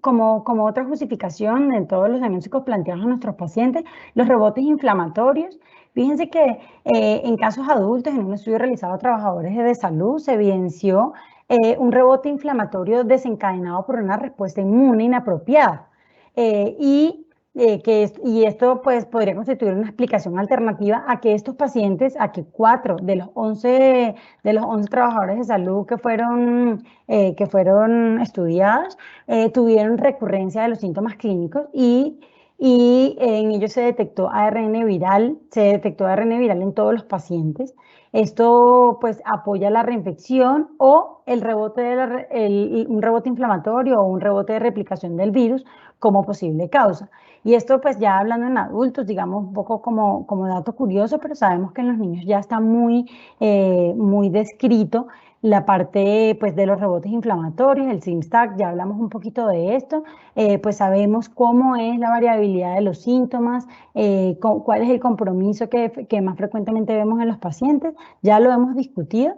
como otra justificación de todos los diagnósticos planteados a nuestros pacientes, los rebotes inflamatorios. Fíjense que en casos adultos, en un estudio realizado a trabajadores de salud, se evidenció un rebote inflamatorio desencadenado por una respuesta inmune inapropiada. Y esto pues podría constituir una explicación alternativa a que estos pacientes, a que 4 de los 11 trabajadores de salud que fueron estudiados tuvieron recurrencia de los síntomas clínicos y en ellos se detectó ARN viral en todos los pacientes. Esto pues apoya la reinfección o un rebote inflamatorio o un rebote de replicación del virus como posible causa. Y esto pues ya hablando en adultos, digamos un poco como dato curioso, pero sabemos que en los niños ya está muy descrito la parte pues de los rebotes inflamatorios, el SIMSTAC, ya hablamos un poquito de esto, pues sabemos cómo es la variabilidad de los síntomas, cuál es el compromiso que más frecuentemente vemos en los pacientes, ya lo hemos discutido.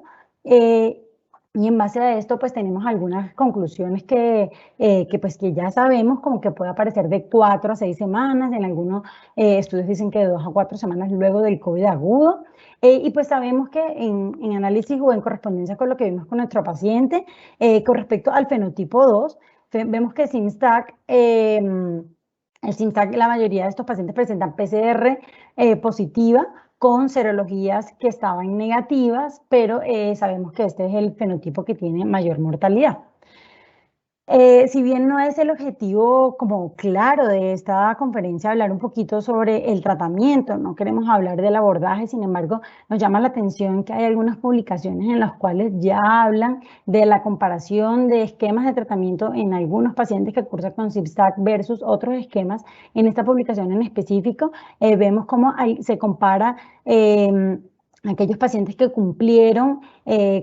Y en base a esto, pues tenemos algunas conclusiones que ya sabemos, como que puede aparecer de 4 a 6 semanas, en algunos estudios dicen que de 2 a 4 semanas luego del COVID agudo. Y pues sabemos que en análisis o en correspondencia con lo que vimos con nuestro paciente, con respecto al fenotipo 2, vemos que el SIMSTAC, la mayoría de estos pacientes presentan PCR positiva con serologías que estaban negativas, pero sabemos que este es el fenotipo que tiene mayor mortalidad. Si bien no es el objetivo como claro de esta conferencia hablar un poquito sobre el tratamiento, no queremos hablar del abordaje, sin embargo, nos llama la atención que hay algunas publicaciones en las cuales ya hablan de la comparación de esquemas de tratamiento en algunos pacientes que cursan con ZIP/STAC versus otros esquemas. En esta publicación en específico vemos cómo se compara aquellos pacientes que cumplieron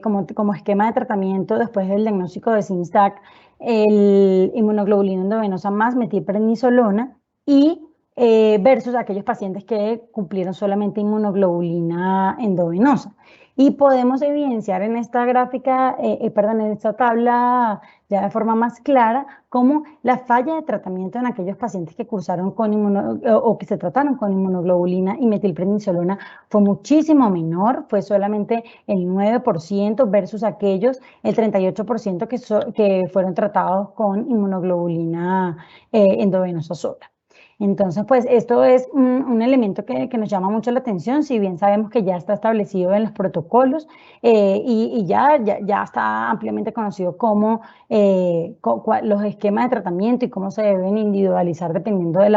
como esquema de tratamiento después del diagnóstico de ZIP/STAC el inmunoglobulina endovenosa más metilprednisolona y versus aquellos pacientes que cumplieron solamente inmunoglobulina endovenosa. Y podemos evidenciar en esta gráfica, en esta tabla ya de forma más clara, cómo la falla de tratamiento en aquellos pacientes que cursaron con o que se trataron con inmunoglobulina y metilprednisolona fue muchísimo menor, fue solamente el 9% versus aquellos, el 38% que fueron tratados con inmunoglobulina endovenosa sola. Entonces, pues esto es un elemento que nos llama mucho la atención, si bien sabemos que ya está establecido en los protocolos y ya está ampliamente conocido cómo los esquemas de tratamiento y cómo se deben individualizar dependiendo de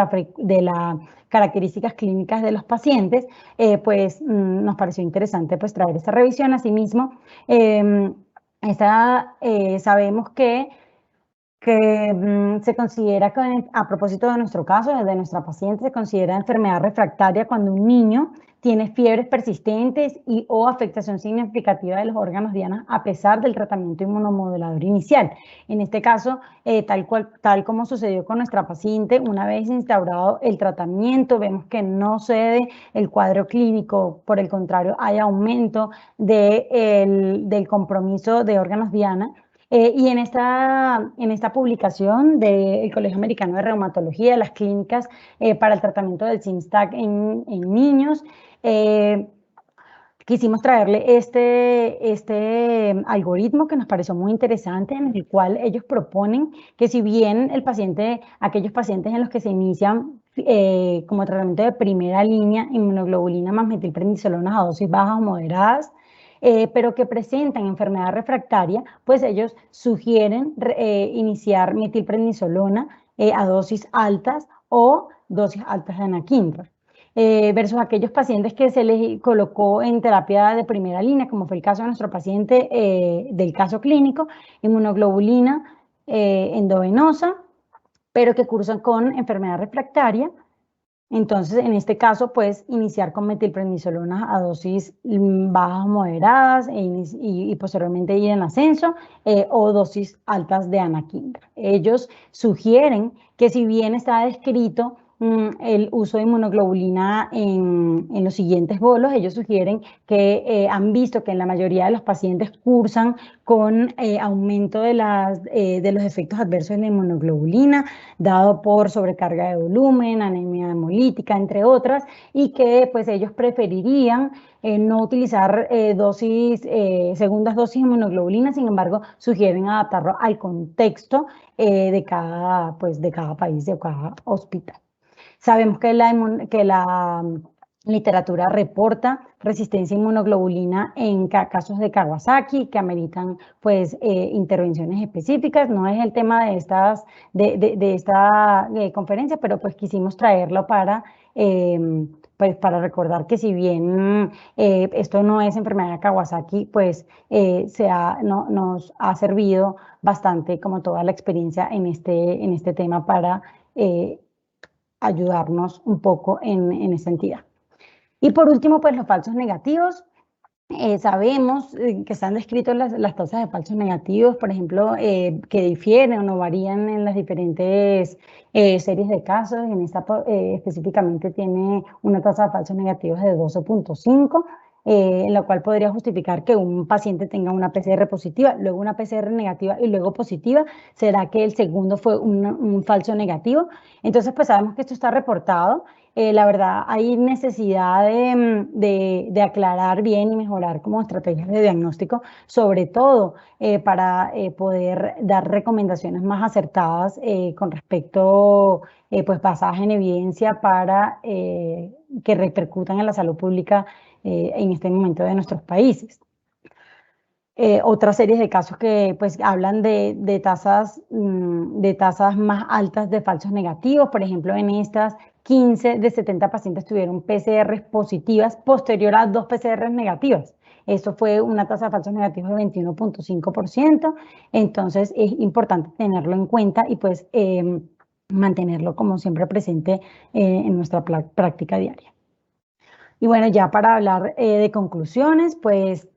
las características clínicas de los pacientes, pues nos pareció interesante pues traer esta revisión. Asimismo, sabemos que se considera, a propósito de nuestro caso, de nuestra paciente, se considera enfermedad refractaria cuando un niño tiene fiebres persistentes y o afectación significativa de los órganos diana a pesar del tratamiento inmunomodulador inicial. En este caso, tal como sucedió con nuestra paciente, una vez instaurado el tratamiento, vemos que no cede el cuadro clínico, por el contrario, hay aumento del compromiso de órganos diana. Y en esta publicación del Colegio Americano de Reumatología, las clínicas para el tratamiento del ZIP/STAC en niños, quisimos traerle este algoritmo que nos pareció muy interesante, en el cual ellos proponen que si bien aquellos pacientes en los que se inician como tratamiento de primera línea inmunoglobulina más metilprednisolona a dosis bajas o moderadas, pero que presentan enfermedad refractaria, pues ellos sugieren iniciar metilprednisolona a dosis altas o dosis altas de anakinra. Versus aquellos pacientes que se les colocó en terapia de primera línea, como fue el caso de nuestro paciente del caso clínico, inmunoglobulina endovenosa, pero que cursan con enfermedad refractaria. Entonces, en este caso, puedes iniciar con metilprednisolona a dosis bajas o moderadas y posteriormente ir en ascenso o dosis altas de anakinra. Ellos sugieren que si bien está descrito el uso de inmunoglobulina en los siguientes bolos, ellos sugieren que han visto que en la mayoría de los pacientes cursan con aumento de los efectos adversos de la inmunoglobulina, dado por sobrecarga de volumen, anemia hemolítica, entre otras, y que pues ellos preferirían no utilizar segundas dosis de inmunoglobulina, sin embargo, sugieren adaptarlo al contexto de cada país, de cada hospital. Sabemos que la literatura reporta resistencia a inmunoglobulina en casos de Kawasaki que ameritan pues intervenciones específicas. No es el tema de esta conferencia, pero pues quisimos traerlo para recordar que si bien esto no es enfermedad de Kawasaki, pues nos ha servido bastante como toda la experiencia en este tema para ayudarnos un poco en esa entidad. Y por último, pues los falsos negativos. Sabemos que están descritos las tasas de falsos negativos, por ejemplo, que difieren o no varían en las diferentes series de casos. En esta específicamente tiene una tasa de falsos negativos de 12.5, en la cual podría justificar que un paciente tenga una PCR positiva, luego una PCR negativa y luego positiva. ¿Será que el segundo fue un falso negativo? Entonces, pues sabemos que esto está reportado la verdad hay necesidad de aclarar bien y mejorar como estrategias de diagnóstico, sobre todo para poder dar recomendaciones más acertadas con respecto, pues basadas en evidencia para que repercutan en la salud pública en este momento de nuestros países. Otras series de casos que pues hablan de tasas más altas de falsos negativos. Por ejemplo, en estas 15 de 70 pacientes tuvieron PCR positivas posterior a 2 PCR negativas. Eso fue una tasa de falsos negativos de 21.5%. Entonces es importante tenerlo en cuenta y pues mantenerlo como siempre presente en nuestra práctica diaria. Y bueno, ya para hablar de conclusiones, pues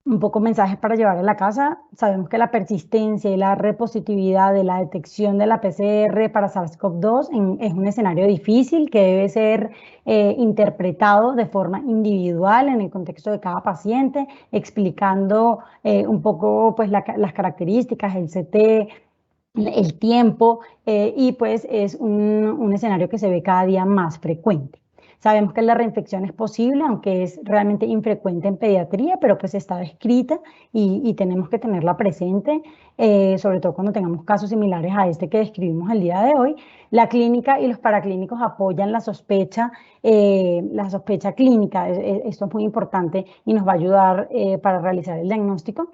un poco mensajes para llevar a la casa. Sabemos que la persistencia y la repositividad de la detección de la PCR para SARS-CoV-2 es un escenario difícil que debe ser interpretado de forma individual en el contexto de cada paciente, explicando un poco pues, las características, el CT, el tiempo, y pues es un escenario que se ve cada día más frecuente. Sabemos que la reinfección es posible, aunque es realmente infrecuente en pediatría, pero pues está descrita y tenemos que tenerla presente, sobre todo cuando tengamos casos similares a este que describimos el día de hoy. La clínica y los paraclínicos apoyan la sospecha clínica. Esto es muy importante y nos va a ayudar para realizar el diagnóstico.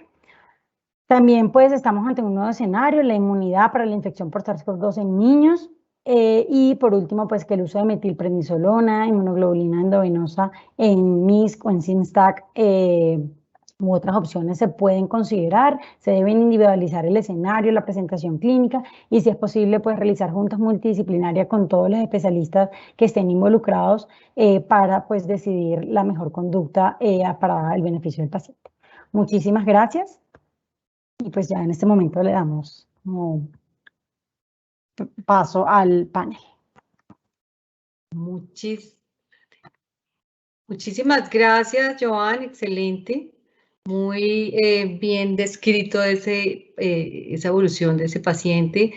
También pues estamos ante un nuevo escenario, la inmunidad para la infección por SARS-CoV-2 en niños. Y por último, pues que el uso de metilprednisolona, inmunoglobulina endovenosa en MISC o en Synstac u otras opciones se pueden considerar. Se deben individualizar el escenario, la presentación clínica y si es posible, pues realizar juntas multidisciplinarias con todos los especialistas que estén involucrados para pues decidir la mejor conducta para el beneficio del paciente. Muchísimas gracias. Y pues ya en este momento le damos como paso al panel. Muchísimas gracias, Joan, excelente. Muy bien descrito esa evolución de ese paciente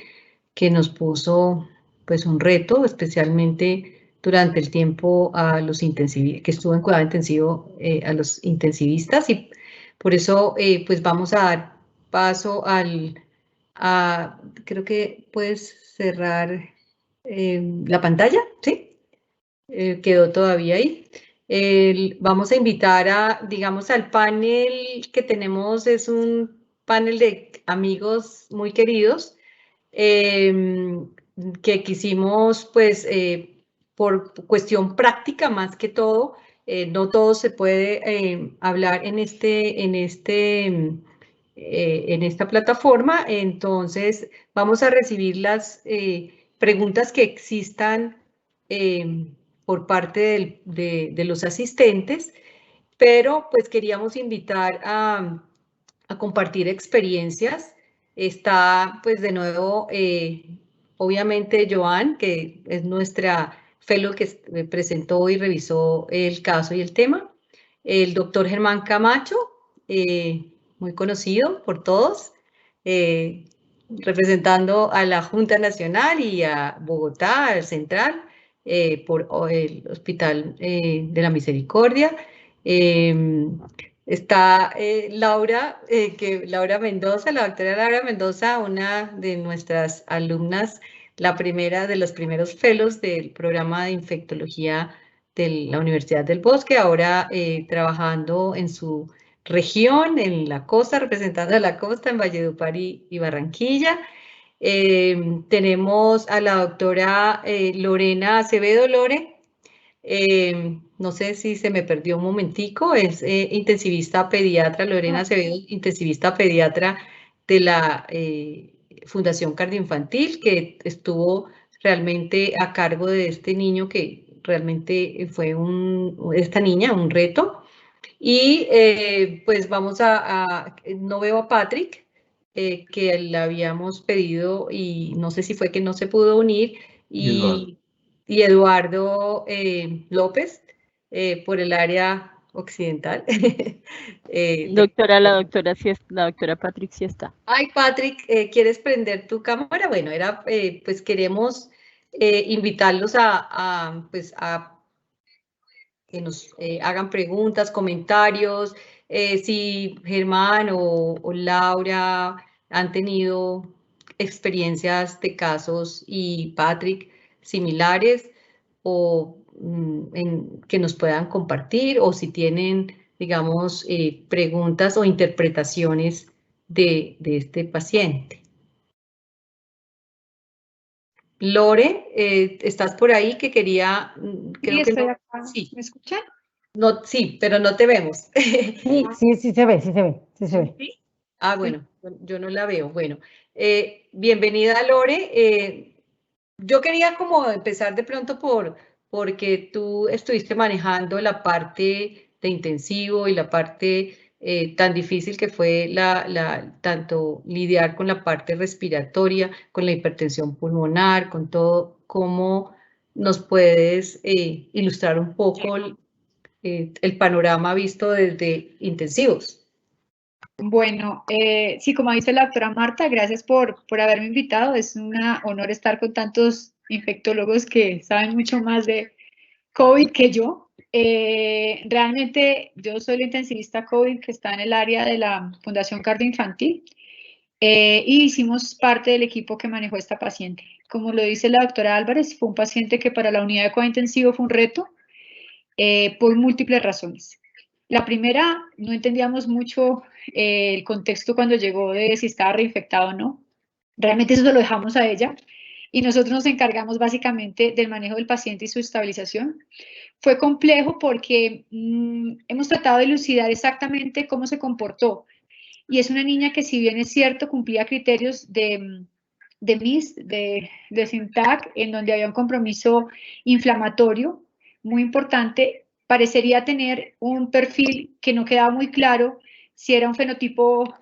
que nos puso pues un reto, especialmente durante el tiempo que estuvo en cuidado intensivo a los intensivistas, y por eso pues vamos a dar paso creo que puedes cerrar la pantalla, ¿sí? Quedó todavía ahí. Vamos a invitar digamos, al panel que tenemos, es un panel de amigos muy queridos que quisimos, pues, por cuestión práctica más que todo, no todo se puede hablar en esta plataforma, entonces vamos a recibir las preguntas que existan por parte de los asistentes, pero pues queríamos invitar a compartir experiencias. Está pues de nuevo, obviamente, Joan, que es nuestra fellow que presentó y revisó el caso y el tema. El doctor Germán Camacho, muy conocido por todos, representando a la Junta Nacional y a Bogotá, al Central, por el Hospital de la Misericordia. Está Laura Mendoza, la doctora Laura Mendoza, una de nuestras alumnas, la primera de los primeros fellows del programa de infectología de la Universidad del Bosque, ahora trabajando en su región, en la costa, representando a la costa en Valledupar y Barranquilla. Tenemos a la doctora Lorena Acevedo. Lore, no sé si se me perdió un momentico, es intensivista pediatra, Lorena Acevedo, intensivista pediatra de la Fundación Cardioinfantil, que estuvo realmente a cargo de este niño que realmente fue esta niña, un reto. Y pues no veo a Patrick, que le habíamos pedido y no sé si fue que no se pudo unir, y Eduardo López por el área occidental. Doctora, la doctora Patrick sí está. Ay, Patrick, ¿quieres prender tu cámara? Bueno, pues queremos invitarlos pues, a que nos hagan preguntas, comentarios, si Germán o Laura han tenido experiencias de casos y Patrick similares o que nos puedan compartir, o si tienen, digamos, preguntas o interpretaciones de este paciente. Lore, ¿estás por ahí? Que quería... Creo sí, estoy acá. Sí. ¿Me escuchan? No, sí, pero no te vemos. Sí se ve. ¿Sí? Ah, bueno, yo no la veo. Bueno, bienvenida, Lore. Yo quería como empezar de pronto porque tú estuviste manejando la parte de intensivo y la parte tan difícil que fue tanto lidiar con la parte respiratoria, con la hipertensión pulmonar, con todo. ¿Cómo nos puedes ilustrar un poco el panorama visto desde intensivos? Bueno, sí, como dice la doctora Marta, gracias por haberme invitado. Es un honor estar con tantos infectólogos que saben mucho más de COVID que yo. Realmente yo soy la intensivista COVID que está en el área de la Fundación Cardio Infantil y hicimos parte del equipo que manejó esta paciente. Como lo dice la doctora Álvarez, fue un paciente que para la unidad de cuidado intensivo fue un reto por múltiples razones. La primera, no entendíamos mucho el contexto cuando llegó de si estaba reinfectado o no. Realmente eso se lo dejamos a ella y nosotros nos encargamos básicamente del manejo del paciente y su estabilización. Fue complejo porque hemos tratado de elucidar exactamente cómo se comportó. Y es una niña que, si bien es cierto, cumplía criterios de MIS, de SINTAC, en donde había un compromiso inflamatorio muy importante, parecería tener un perfil que no quedaba muy claro si era un fenotipo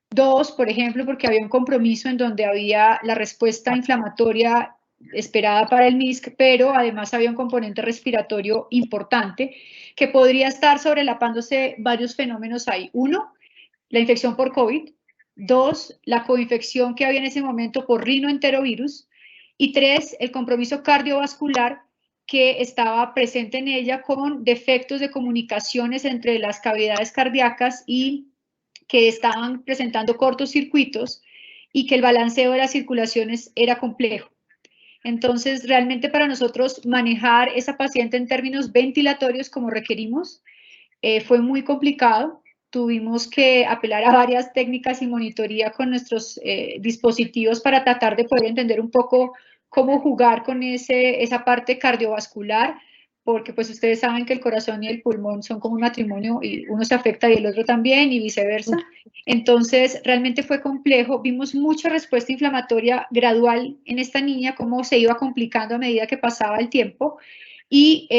2, por ejemplo, porque había un compromiso en donde había la respuesta inflamatoria esperada para el MISC, pero además había un componente respiratorio importante que podría estar sobrelapándose varios fenómenos ahí. Uno, la infección por COVID. Dos, la coinfección que había en ese momento por rinoenterovirus. Y tres, el compromiso cardiovascular que estaba presente en ella con defectos de comunicaciones entre las cavidades cardíacas y que estaban presentando cortocircuitos y que el balanceo de las circulaciones era complejo. Entonces, realmente para nosotros manejar esa paciente en términos ventilatorios como requerimos fue muy complicado. Tuvimos que apelar a varias técnicas y monitoría con nuestros dispositivos para tratar de poder entender un poco cómo jugar con esa parte cardiovascular, porque pues ustedes saben que el corazón y el pulmón son como un matrimonio y uno se afecta y el otro también y viceversa. Entonces, realmente fue complejo. Vimos mucha respuesta inflamatoria gradual en esta niña, cómo se iba complicando a medida que pasaba el tiempo. Y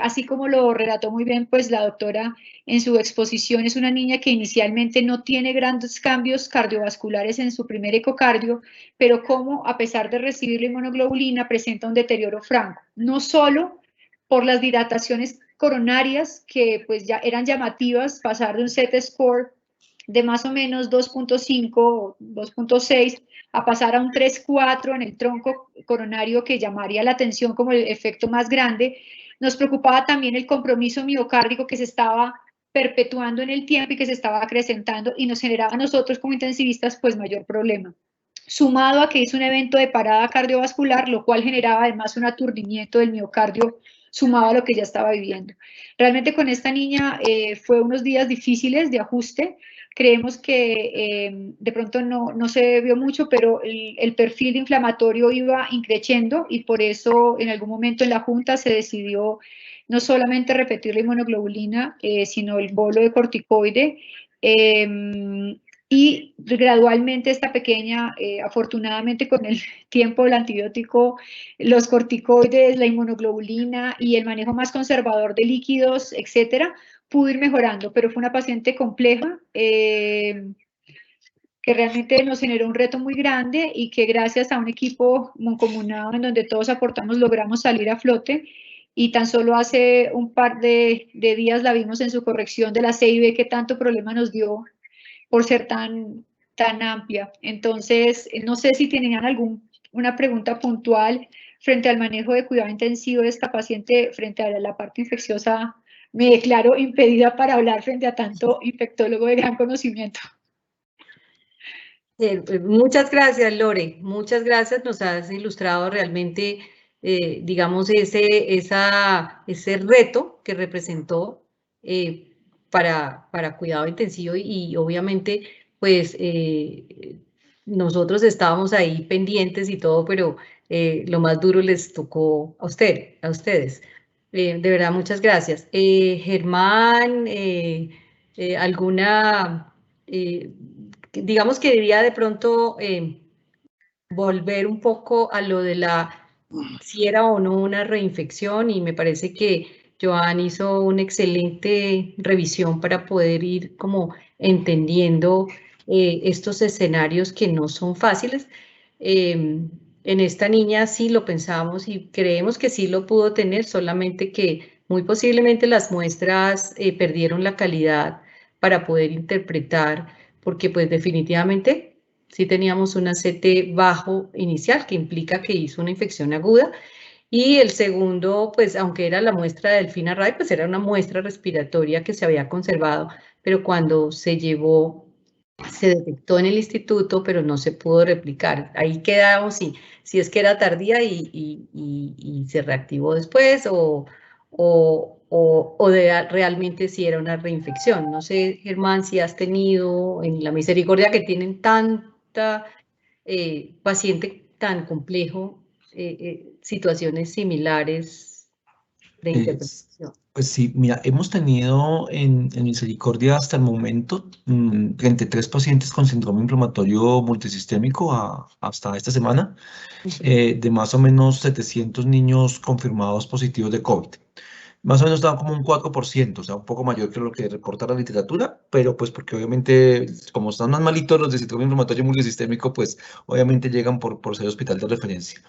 así como lo relató muy bien pues la doctora en su exposición, es una niña que inicialmente no tiene grandes cambios cardiovasculares en su primer ecocardio, pero como a pesar de recibir la inmunoglobulina presenta un deterioro franco, no solo por las dilataciones coronarias que pues ya eran llamativas, pasar de un Z-score de más o menos 2.5 o 2.6 a pasar a un 3.4 en el tronco coronario, que llamaría la atención como el efecto más grande. Nos preocupaba también el compromiso miocárdico que se estaba perpetuando en el tiempo y que se estaba acrecentando y nos generaba a nosotros como intensivistas pues mayor problema. Sumado a que hizo un evento de parada cardiovascular, lo cual generaba además un aturdimiento del miocardio sumado a lo que ya estaba viviendo. Realmente con esta niña fue unos días difíciles de ajuste. Creemos que de pronto no se vio mucho, pero el perfil de inflamatorio iba increciendo y por eso en algún momento en la junta se decidió no solamente repetir la inmunoglobulina, sino el bolo de corticoide. Y gradualmente esta pequeña, afortunadamente con el tiempo del antibiótico, los corticoides, la inmunoglobulina y el manejo más conservador de líquidos, etcétera, pudo ir mejorando, pero fue una paciente compleja que realmente nos generó un reto muy grande y que gracias a un equipo mancomunado en donde todos aportamos logramos salir a flote. Y tan solo hace un par de días la vimos en su corrección de la CIB, que tanto problema nos dio por ser tan amplia. Entonces, no sé si tenían una pregunta puntual frente al manejo de cuidado intensivo de esta paciente frente a la parte infecciosa. Me declaro impedida para hablar frente a tanto infectólogo de gran conocimiento. Muchas gracias, Lore. Muchas gracias. Nos has ilustrado realmente, digamos, ese reto que representó para cuidado intensivo y obviamente, pues, nosotros estábamos ahí pendientes y todo, pero lo más duro les tocó a ustedes. De verdad, muchas gracias. Germán, alguna... digamos que diría de pronto volver un poco a lo de si era o no una reinfección, y me parece que Joan hizo una excelente revisión para poder ir como entendiendo estos escenarios que no son fáciles. En esta niña sí lo pensamos y creemos que sí lo pudo tener, solamente que muy posiblemente las muestras perdieron la calidad para poder interpretar, porque pues definitivamente sí teníamos un ACT bajo inicial, que implica que hizo una infección aguda, y el segundo, pues aunque era la muestra del FINARRAE, pues era una muestra respiratoria que se había conservado, pero cuando se llevó, se detectó en el instituto, pero no se pudo replicar. Ahí quedamos si es que era tardía y se reactivó después, o realmente si era una reinfección. No sé, Germán, si has tenido en la misericordia que tienen tanta paciente tan complejo, situaciones similares de interpretación. Pues sí, mira, hemos tenido en Misericordia hasta el momento 33 pacientes con síndrome inflamatorio multisistémico hasta esta semana, de más o menos 700 niños confirmados positivos de COVID. Más o menos estaba como un 4%, o sea, un poco mayor que lo que reporta la literatura, pero pues porque obviamente, como están más malitos los de síndrome inflamatorio multisistémico, pues obviamente llegan por ser hospital de referencia.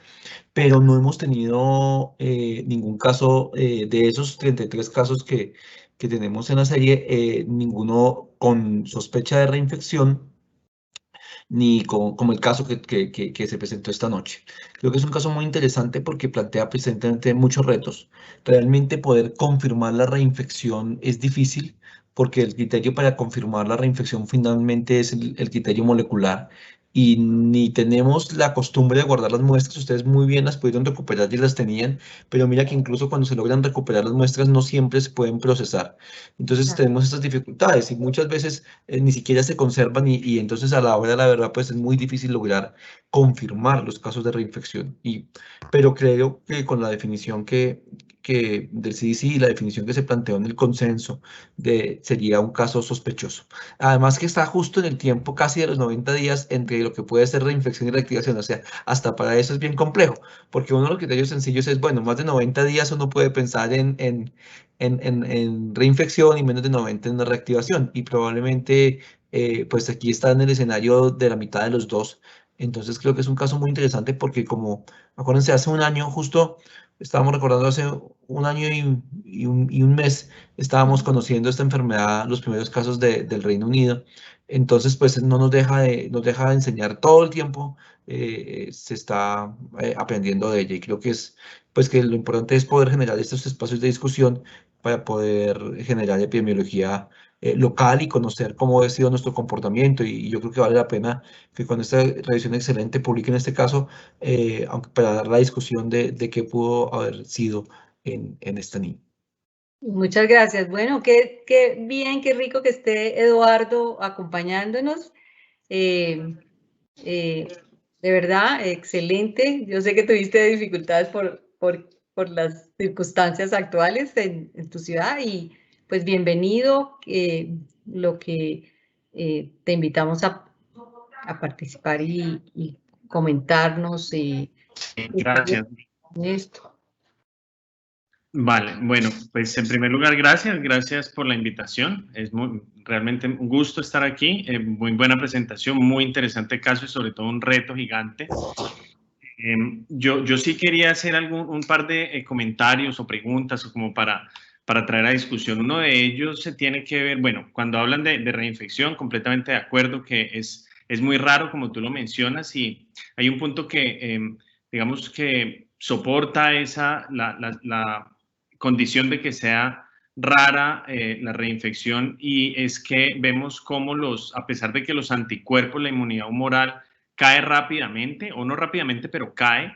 Pero no hemos tenido ningún caso de esos 33 casos que tenemos en la serie, ninguno con sospecha de reinfección, ni como el caso que se presentó esta noche. Creo que es un caso muy interesante porque plantea precisamente muchos retos. Realmente poder confirmar la reinfección es difícil porque el criterio para confirmar la reinfección finalmente es el criterio molecular, y ni tenemos la costumbre de guardar las muestras. Ustedes muy bien las pudieron recuperar y las tenían, pero mira que incluso cuando se logran recuperar las muestras no siempre se pueden procesar. Entonces tenemos estas dificultades y muchas veces ni siquiera se conservan, y entonces a la hora de la verdad pues es muy difícil lograr confirmar los casos de reinfección. Pero creo que con la definición que del CDC y la definición que se planteó en el consenso, sería un caso sospechoso. Además que está justo en el tiempo casi de los 90 días entre lo que puede ser reinfección y reactivación, o sea, hasta para eso es bien complejo, porque uno de los criterios sencillos es, bueno, más de 90 días uno puede pensar en reinfección y menos de 90 en una reactivación, y probablemente pues aquí está en el escenario de la mitad de los dos. Entonces creo que es un caso muy interesante porque, como acuérdense, hace un año justo, estábamos recordando, hace un año y un mes estábamos conociendo esta enfermedad, los primeros casos del Reino Unido. Entonces pues no nos deja de enseñar todo el tiempo. Se está aprendiendo de ella, y creo que pues que lo importante es poder generar estos espacios de discusión para poder generar epidemiología local y conocer cómo ha sido nuestro comportamiento, y yo creo que vale la pena que con esta revisión excelente publiquen este caso, aunque para dar la discusión de qué pudo haber sido en esta niña. Muchas gracias. Bueno, qué bien, qué rico que esté Eduardo acompañándonos. De verdad, excelente. Yo sé que tuviste dificultades por las circunstancias actuales en tu ciudad, y pues bienvenido. Lo que te invitamos a participar y comentarnos. Gracias. Esto. Vale, bueno, pues en primer lugar, gracias por la invitación. Es realmente un gusto estar aquí. Muy buena presentación, muy interesante caso y sobre todo un reto gigante. Yo sí quería hacer un par de comentarios o preguntas como para traer a discusión. Uno de ellos se tiene que ver, bueno, cuando hablan de reinfección, completamente de acuerdo que es es muy raro, como tú lo mencionas, y hay un punto que, digamos que soporta la condición de que sea rara la reinfección, y es que vemos cómo a pesar de que los anticuerpos, la inmunidad humoral cae rápidamente, o no rápidamente, pero cae,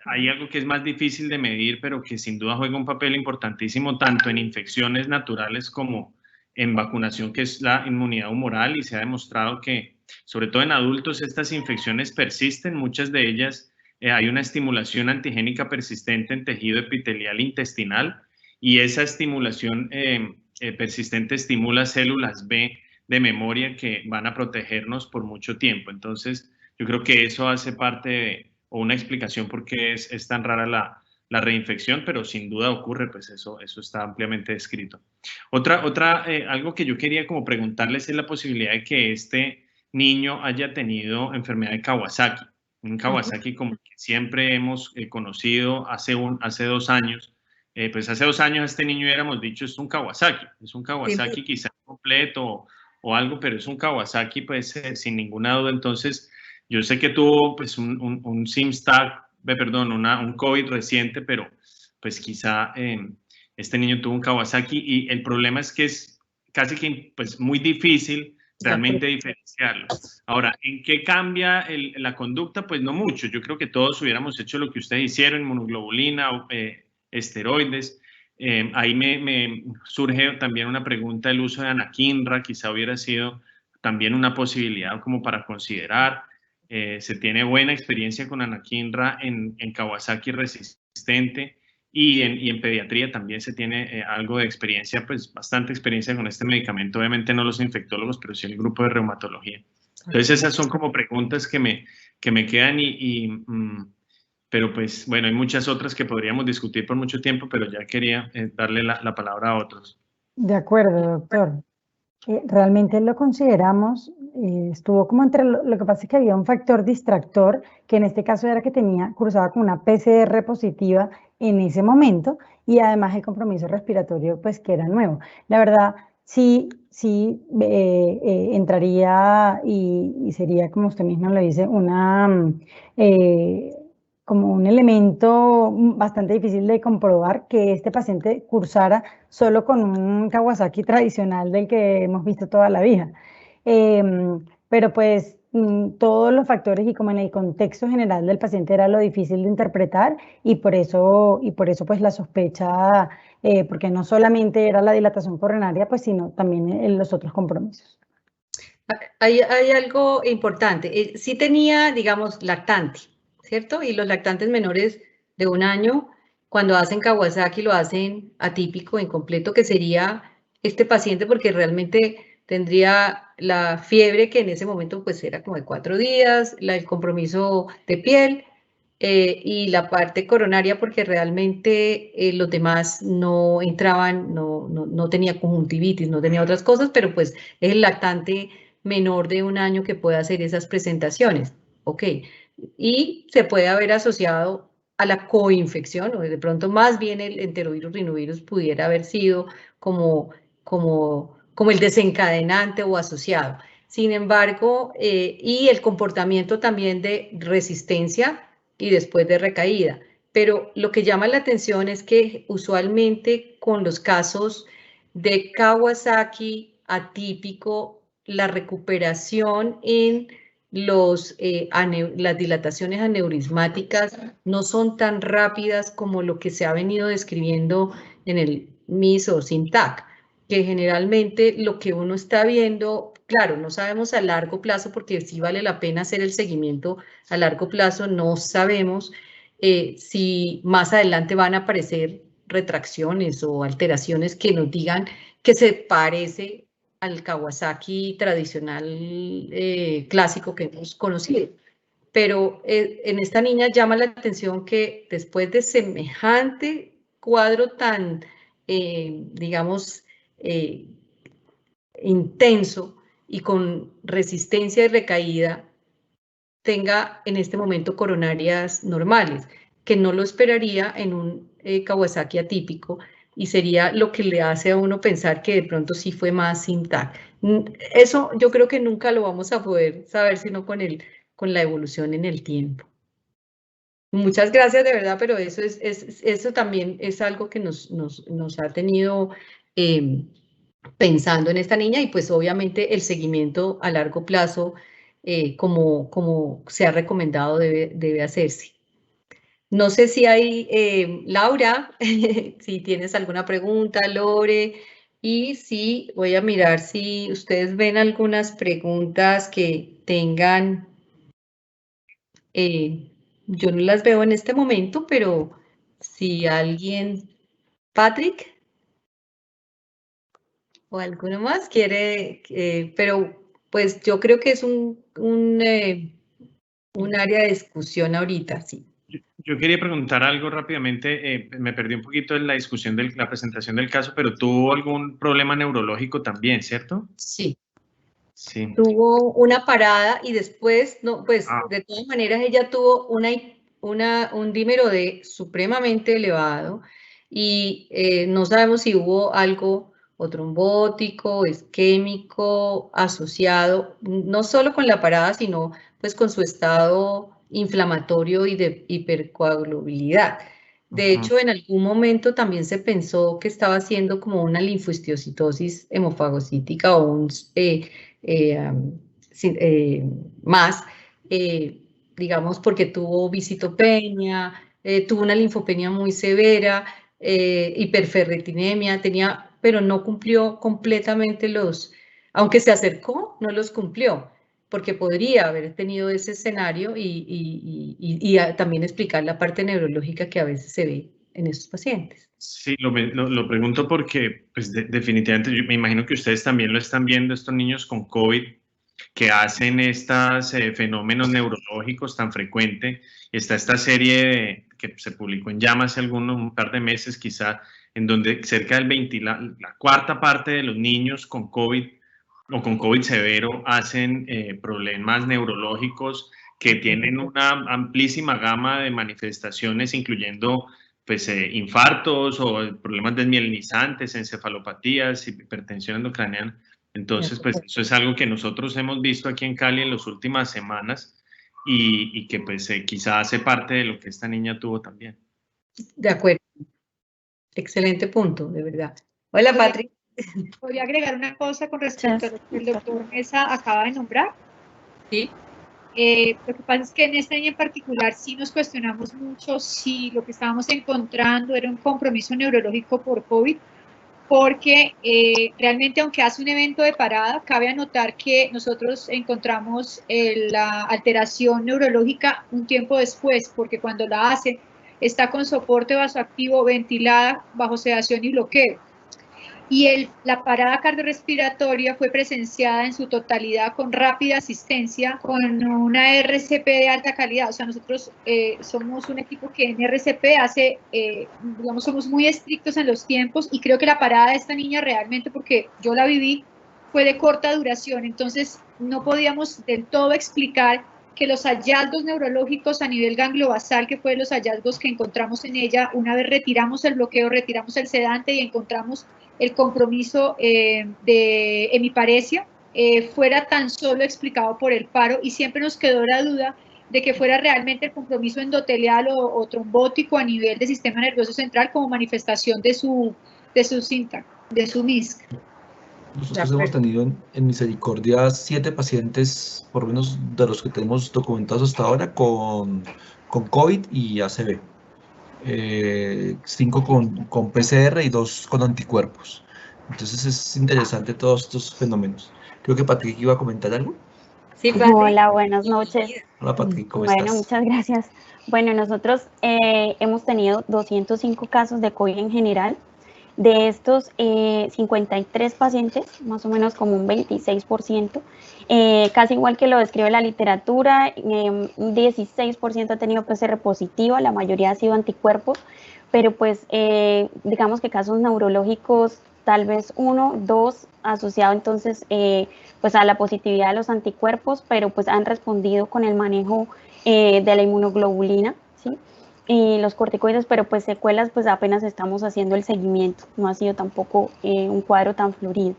hay algo que es más difícil de medir, pero que sin duda juega un papel importantísimo tanto en infecciones naturales como en vacunación, que es la inmunidad humoral, y se ha demostrado que, sobre todo en adultos, estas infecciones persisten, muchas de ellas hay una estimulación antigénica persistente en tejido epitelial intestinal, y esa estimulación persistente estimula células B de memoria que van a protegernos por mucho tiempo. Entonces, yo creo que eso hace parte o una explicación por qué es tan rara la reinfección, pero sin duda ocurre, pues eso está ampliamente descrito. Algo que yo quería como preguntarles es la posibilidad de que este niño haya tenido enfermedad de Kawasaki. Un Kawasaki como que siempre hemos conocido hace 2 años. Pues hace 2 años este niño hubiéramos dicho es un Kawasaki sí, quizás completo o algo, pero es un Kawasaki pues sin ninguna duda. Entonces yo sé que tuvo pues un COVID reciente, pero pues quizá este niño tuvo un Kawasaki, y el problema es que es casi que pues muy difícil realmente diferenciarlo. Ahora, ¿en qué cambia la conducta? Pues no mucho. Yo creo que todos hubiéramos hecho lo que ustedes hicieron, inmunoglobulina, esteroides. Ahí me surge también una pregunta: el uso de anakinra quizá hubiera sido también una posibilidad como para considerar. Se tiene buena experiencia con anakinra en Kawasaki resistente, y en pediatría también se tiene algo de experiencia, pues bastante experiencia con este medicamento, obviamente no los infectólogos, pero sí el grupo de reumatología. Entonces esas son como preguntas que me quedan, pero pues bueno, hay muchas otras que podríamos discutir por mucho tiempo, pero ya quería darle la palabra a otros. De acuerdo, doctor. Realmente lo consideramos, estuvo como entre lo que pasa es que había un factor distractor, que en este caso era que cursaba con una PCR positiva en ese momento, y además el compromiso respiratorio pues que era nuevo. La verdad, sí entraría y sería, como usted misma lo dice, como un elemento bastante difícil de comprobar que este paciente cursara solo con un Kawasaki tradicional del que hemos visto toda la vida. Pero pues todos los factores, y como en el contexto general del paciente era lo difícil de interpretar, y por eso pues la sospecha, porque no solamente era la dilatación coronaria, pues sino también los otros compromisos. Hay algo importante, sí tenía, digamos, lactante, ¿cierto? Y los lactantes menores de 1 año, cuando hacen Kawasaki, lo hacen atípico, incompleto, que sería este paciente, porque realmente tendría la fiebre, que en ese momento pues era como de 4 días, el compromiso de piel, y la parte coronaria, porque realmente los demás no entraban, no tenía conjuntivitis, no tenía otras cosas, pero pues es el lactante menor de 1 año que puede hacer esas presentaciones, ¿ok? Y se puede haber asociado a la coinfección, o de pronto más bien el enterovirus rinovirus pudiera haber sido como el desencadenante o asociado. Sin embargo, y el comportamiento también de resistencia y después de recaída. Pero lo que llama la atención es que usualmente con los casos de Kawasaki atípico, la recuperación en las dilataciones aneurismáticas no son tan rápidas como lo que se ha venido describiendo en el MIS o SINTAC, que generalmente lo que uno está viendo, claro, no sabemos a largo plazo, porque sí vale la pena hacer el seguimiento a largo plazo, no sabemos si más adelante van a aparecer retracciones o alteraciones que nos digan que se parece al Kawasaki tradicional clásico que hemos conocido. Pero en esta niña llama la atención que después de semejante cuadro tan, digamos, intenso y con resistencia y recaída, tenga en este momento coronarias normales, que no lo esperaría en un Kawasaki atípico, y sería lo que le hace a uno pensar que de pronto sí fue más SINTAC. Eso yo creo que nunca lo vamos a poder saber, sino con la evolución en el tiempo. Muchas gracias de verdad, pero eso también es algo que nos ha tenido pensando en esta niña, y pues obviamente el seguimiento a largo plazo, como se ha recomendado, debe hacerse. No sé si hay, Laura, si tienes alguna pregunta, Lore, y sí, voy a mirar si ustedes ven algunas preguntas que tengan. Yo no las veo en este momento, pero si alguien, Patrick o alguno más quiere, pero pues yo creo que es un área de discusión ahorita, sí. Yo quería preguntar algo rápidamente, me perdí un poquito en la discusión de la presentación del caso, pero tuvo algún problema neurológico también, ¿cierto? Sí. Sí. Tuvo una parada y después, no, pues de todas maneras ella tuvo un dímero D supremamente elevado, y no sabemos si hubo algo o trombótico o isquémico asociado, no solo con la parada, sino pues con su estado inflamatorio y de hipercoagulabilidad. De hecho, en algún momento también se pensó que estaba haciendo como una linfohistiocytosis hemofagocítica o un más, digamos, porque tuvo visitopenia, tuvo una linfopenia muy severa, hiperferritinemia, pero no cumplió completamente aunque se acercó, no los cumplió, porque podría haber tenido ese escenario y también explicar la parte neurológica que a veces se ve en estos pacientes. Sí, lo pregunto porque pues definitivamente yo me imagino que ustedes también lo están viendo, estos niños con COVID que hacen estos fenómenos neurológicos tan frecuentes. Está esta serie que se publicó en JAMA hace un par de meses quizá, en donde cerca del la cuarta parte de los niños con COVID o con COVID severo hacen problemas neurológicos que tienen una amplísima gama de manifestaciones, incluyendo pues, infartos o problemas desmielinizantes, encefalopatías, hipertensión endocraniana. Entonces, pues eso es algo que nosotros hemos visto aquí en Cali en las últimas semanas y que pues quizá hace parte de lo que esta niña tuvo también. De acuerdo. Excelente punto, de verdad. Hola, Patrick. ¿Podría agregar una cosa con respecto a lo que el doctor Mesa acaba de nombrar? Sí. Lo que pasa es que en esta niña en particular sí nos cuestionamos mucho si lo que estábamos encontrando era un compromiso neurológico por COVID, porque realmente aunque hace un evento de parada, cabe anotar que nosotros encontramos la alteración neurológica un tiempo después, porque cuando la hace está con soporte vasoactivo, ventilada, bajo sedación y bloqueo. Y la parada cardiorrespiratoria fue presenciada en su totalidad con rápida asistencia, con una RCP de alta calidad. O sea, nosotros somos un equipo que en RCP digamos, somos muy estrictos en los tiempos, y creo que la parada de esta niña realmente, porque yo la viví, fue de corta duración. Entonces, no podíamos del todo explicar que los hallazgos neurológicos a nivel gangliobasal, que fue los hallazgos que encontramos en ella, una vez retiramos el bloqueo, retiramos el sedante y encontramos el compromiso de hemiparesia, fuera tan solo explicado por el paro, y siempre nos quedó la duda de que fuera realmente el compromiso endotelial o trombótico a nivel del sistema nervioso central como manifestación de su MISC. Nosotros hemos tenido en Misericordia 7 pacientes, por lo menos de los que tenemos documentados hasta ahora, con COVID y ACV. 5 con PCR y 2 con anticuerpos. Entonces es interesante todos estos fenómenos. Creo que Patrick iba a comentar algo. Sí, Patrick. Hola, buenas noches. Hola, Patrick, ¿cómo estás? Bueno, muchas gracias. Bueno, nosotros hemos tenido 205 casos de COVID en general. De estos, 53 pacientes, más o menos como un 26%, casi igual que lo describe la literatura, un 16% ha tenido PCR positiva, la mayoría ha sido anticuerpos, pero pues digamos que casos neurológicos, tal vez 1, 2, asociado entonces pues a la positividad de los anticuerpos, pero pues han respondido con el manejo de la inmunoglobulina, ¿sí? Y los corticoides, pero pues secuelas pues apenas estamos haciendo el seguimiento, no ha sido tampoco un cuadro tan florido.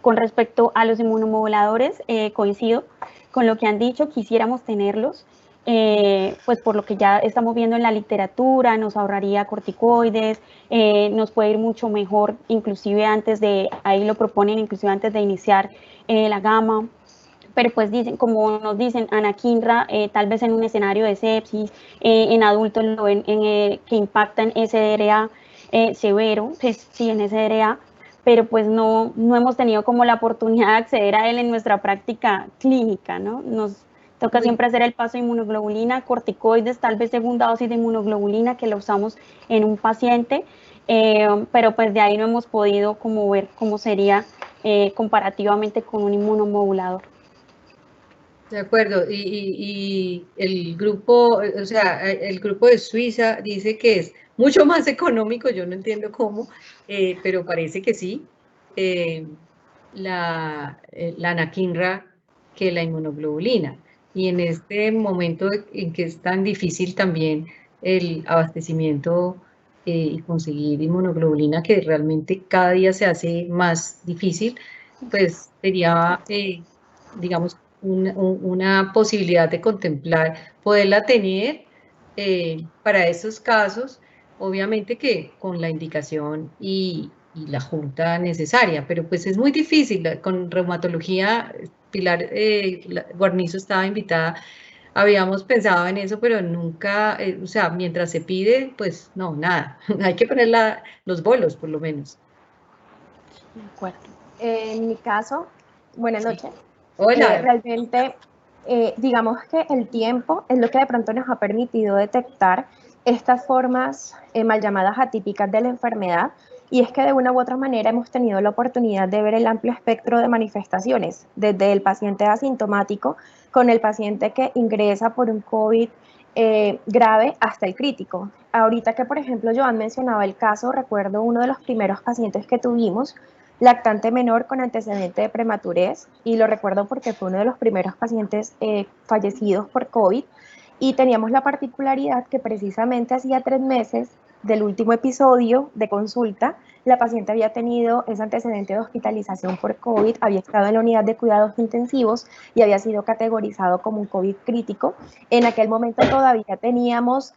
Con respecto a los inmunomoduladores, coincido con lo que han dicho, quisiéramos tenerlos, pues por lo que ya estamos viendo en la literatura, nos ahorraría corticoides, nos puede ir mucho mejor, inclusive antes de, ahí lo proponen, inclusive antes de iniciar la gama. Pero pues dicen, como nos dicen, anakinra, tal vez en un escenario de sepsis, en adultos lo ven que impactan SDRA severo, pues sí, en SDRA, pero pues no hemos tenido como la oportunidad de acceder a él en nuestra práctica clínica, ¿no? Nos toca siempre hacer el paso de inmunoglobulina, corticoides, tal vez segunda dosis de inmunoglobulina que lo usamos en un paciente, pero pues de ahí no hemos podido como ver cómo sería comparativamente con un inmunomodulador. De acuerdo, y el grupo, o sea, el grupo de Suiza dice que es mucho más económico, yo no entiendo cómo, pero parece que sí, la anakinra que la inmunoglobulina. Y en este momento en que es tan difícil también el abastecimiento y conseguir inmunoglobulina, que realmente cada día se hace más difícil, pues sería, digamos, una posibilidad de contemplar, poderla tener para esos casos, obviamente que con la indicación y la junta necesaria, pero pues es muy difícil, con reumatología, Pilar Guarnizo estaba invitada, habíamos pensado en eso, pero nunca, o sea, mientras se pide, pues no, nada, hay que poner los bolos por lo menos. De acuerdo. En mi caso, buenas noches. Hola. Realmente, digamos que el tiempo es lo que de pronto nos ha permitido detectar estas formas mal llamadas atípicas de la enfermedad, y es que de una u otra manera hemos tenido la oportunidad de ver el amplio espectro de manifestaciones, desde el paciente asintomático con el paciente que ingresa por un COVID grave hasta el crítico. Ahorita que, por ejemplo, Joan mencionaba el caso, recuerdo uno de los primeros pacientes que tuvimos, lactante menor con antecedente de prematurez, y lo recuerdo porque fue uno de los primeros pacientes fallecidos por COVID, y teníamos la particularidad que precisamente hacía 3 meses del último episodio de consulta, la paciente había tenido ese antecedente de hospitalización por COVID, había estado en la unidad de cuidados intensivos y había sido categorizado como un COVID crítico. En aquel momento todavía teníamos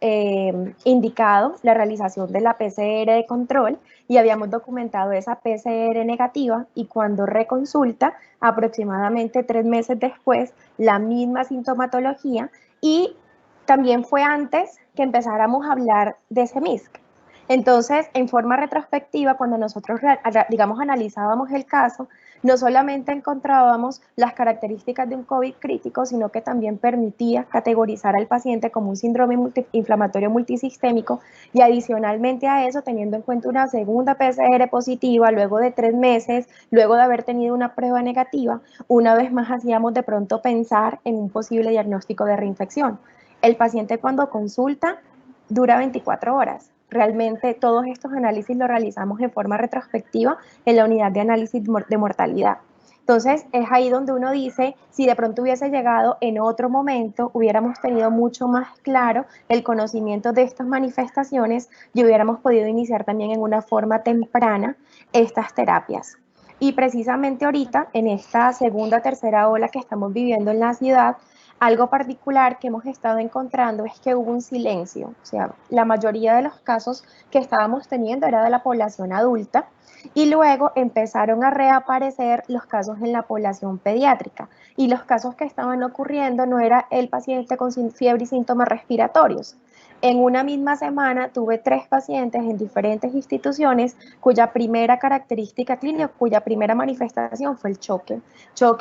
indicado la realización de la PCR de control y habíamos documentado esa PCR negativa, y cuando reconsulta, aproximadamente 3 meses después, la misma sintomatología, y también fue antes que empezáramos a hablar de CEMISC. Entonces, en forma retrospectiva, cuando nosotros, digamos, analizábamos el caso, no solamente encontrábamos las características de un COVID crítico, sino que también permitía categorizar al paciente como un síndrome inflamatorio multisistémico, y adicionalmente a eso, teniendo en cuenta una segunda PCR positiva luego de 3 meses, luego de haber tenido una prueba negativa, una vez más hacíamos de pronto pensar en un posible diagnóstico de reinfección. El paciente, cuando consulta, dura 24 horas. Realmente todos estos análisis los realizamos en forma retrospectiva en la unidad de análisis de mortalidad. Entonces, es ahí donde uno dice, si de pronto hubiese llegado en otro momento, hubiéramos tenido mucho más claro el conocimiento de estas manifestaciones y hubiéramos podido iniciar también en una forma temprana estas terapias. Y precisamente ahorita, en esta segunda, tercera ola que estamos viviendo en la ciudad, algo particular que hemos estado encontrando es que hubo un silencio. O sea, la mayoría de los casos que estábamos teniendo era de la población adulta, y luego empezaron a reaparecer los casos en la población pediátrica, y los casos que estaban ocurriendo no era el paciente con fiebre y síntomas respiratorios. En una misma semana tuve 3 pacientes en diferentes instituciones cuya primera característica clínica, cuya primera manifestación fue el choque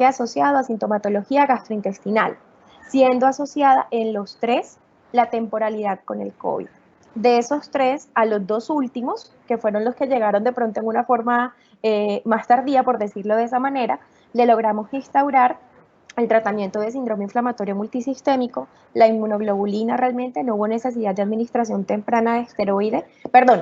asociado a sintomatología gastrointestinal, siendo asociada en los 3 la temporalidad con el COVID. De esos 3, a los 2 últimos, que fueron los que llegaron de pronto en una forma más tardía, por decirlo de esa manera, le logramos instaurar el tratamiento de síndrome inflamatorio multisistémico, la inmunoglobulina. Realmente no hubo necesidad de administración temprana de esteroide,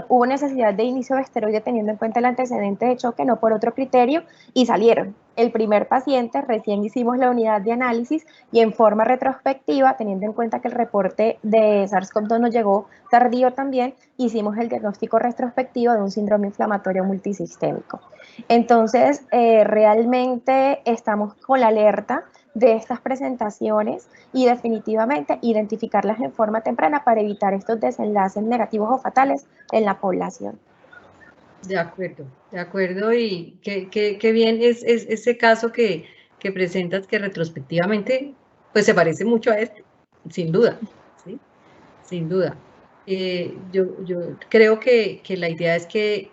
hubo necesidad de inicio de esteroide teniendo en cuenta el antecedente de choque, no por otro criterio, y salieron. el primer paciente, recién hicimos la unidad de análisis y en forma retrospectiva, teniendo en cuenta que el reporte de SARS-CoV-2 nos llegó tardío también, hicimos el diagnóstico retrospectivo de un síndrome inflamatorio multisistémico. Entonces, realmente estamos con la alerta de estas presentaciones y definitivamente identificarlas en forma temprana para evitar estos desenlaces negativos o fatales en la población. De acuerdo, y qué bien es ese caso que presentas, que retrospectivamente pues se parece mucho a este, sin duda, ¿sí? Sin duda. Yo creo que la idea es que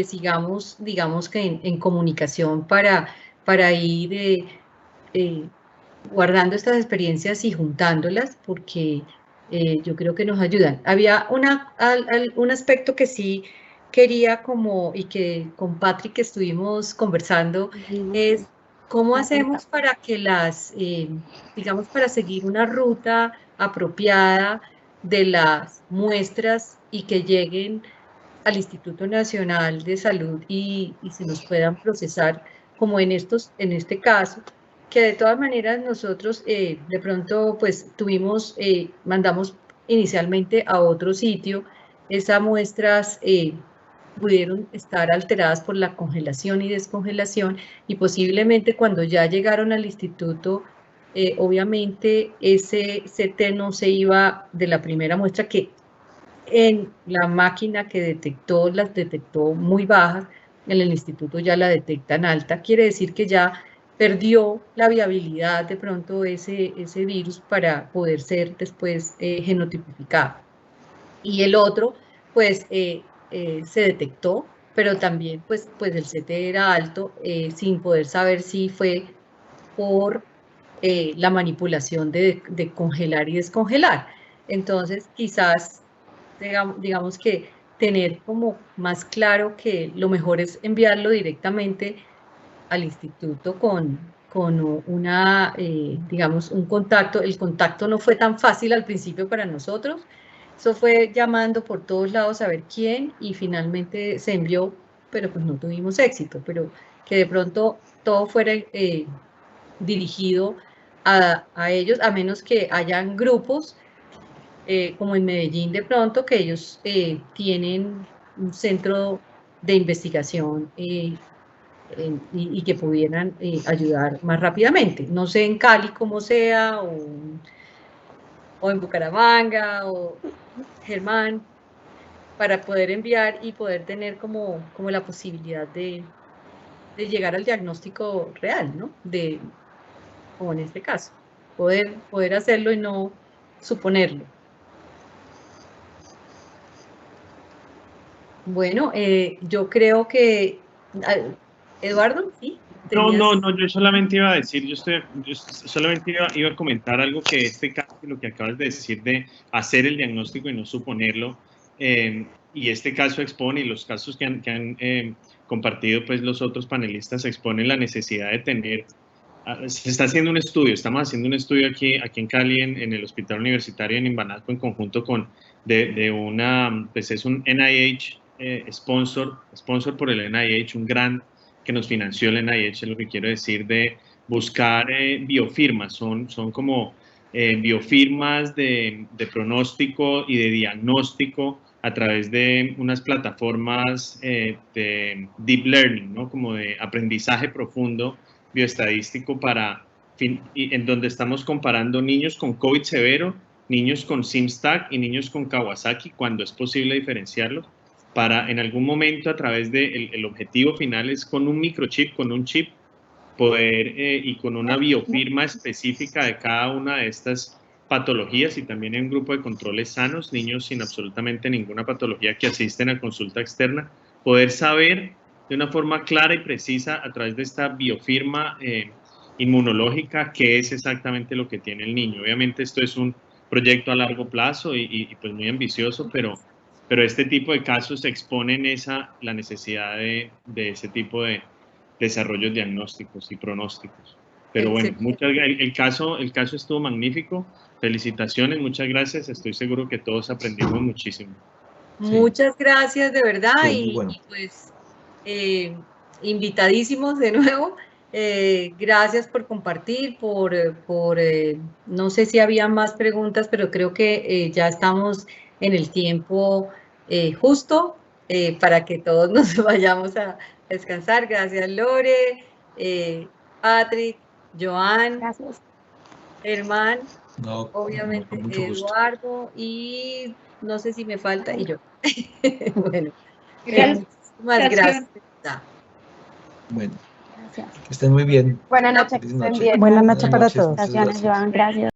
sigamos, digamos que en comunicación para ir guardando estas experiencias y juntándolas, porque yo creo que nos ayudan. Había un aspecto que sí quería y que con Patrick estuvimos conversando, es cómo hacemos para que digamos, para seguir una ruta apropiada de las muestras y que lleguen al Instituto Nacional de Salud y se nos puedan procesar, como en este caso, que de todas maneras nosotros de pronto pues mandamos inicialmente a otro sitio, esas muestras pudieron estar alteradas por la congelación y descongelación, y posiblemente cuando ya llegaron al instituto, obviamente ese CT no se iba de la primera muestra, que en la máquina que detectó, las detectó muy bajas, en el instituto ya la detectan alta, quiere decir que ya perdió la viabilidad de pronto ese virus para poder ser después genotipificado. Y el otro, pues, se detectó, pero también, pues el CT era alto, sin poder saber si fue por la manipulación de congelar y descongelar. Entonces, quizás, digamos que tener como más claro que lo mejor es enviarlo directamente al instituto con digamos, un contacto. El contacto no fue tan fácil al principio para nosotros. Eso fue llamando por todos lados a ver quién, y finalmente se envió, pero pues no tuvimos éxito. Pero que de pronto todo fuera dirigido a ellos, a menos que hayan grupos, como en Medellín de pronto, que ellos tienen un centro de investigación y que pudieran ayudar más rápidamente. No sé en Cali cómo sea, o en Bucaramanga, o Germán, para poder enviar y poder tener como la posibilidad de llegar al diagnóstico real, ¿no? Como en este caso, poder hacerlo y no suponerlo. Bueno, yo creo que, Eduardo, ¿sí? No, yo solamente iba a decir, yo solamente iba a comentar algo, que este caso, lo que acabas de decir de hacer el diagnóstico y no suponerlo, y este caso expone, y los casos que han compartido pues los otros panelistas exponen la necesidad de tener, se está haciendo un estudio, estamos haciendo un estudio aquí en Cali, en el Hospital Universitario en Imbanasco, en conjunto con, pues es un NIH sponsor por el NIH, un grant que nos financió el NIH, es lo que quiero decir, de buscar biofirmas, son como biofirmas de pronóstico y de diagnóstico a través de unas plataformas de deep learning, ¿no? Como de aprendizaje profundo bioestadístico, en donde estamos comparando niños con COVID severo, niños con SIMSTAC y niños con Kawasaki, cuando es posible diferenciarlos, para en algún momento, a través el objetivo final es con un microchip, con un chip, poder y con una biofirma específica de cada una de estas patologías, y también en un grupo de controles sanos, niños sin absolutamente ninguna patología que asisten a consulta externa, poder saber de una forma clara y precisa a través de esta biofirma inmunológica qué es exactamente lo que tiene el niño. Obviamente esto es un proyecto a largo plazo y pues muy ambicioso, pero este tipo de casos exponen la necesidad de ese tipo de desarrollos diagnósticos y pronósticos. Pero bueno, el caso estuvo magnífico. Felicitaciones, muchas gracias. Estoy seguro que todos aprendimos muchísimo. Muchas gracias, de verdad, sí, bueno. y pues invitadísimos de nuevo. Gracias por compartir, no sé si había más preguntas, pero creo que ya estamos en el tiempo justo para que todos nos vayamos a descansar. Gracias, Lore, Patrick, Joan, Gracias. Germán, No, obviamente con mucho gusto. Eduardo, y no sé si me falta, y yo. Bueno, Gracias. gracias. Bueno, Gracias. que estén muy bien. Buenas noches. Feliz noche. Bien. Buenas noches para Buenas noches, todos. muchas Gracias, Joan. Gracias.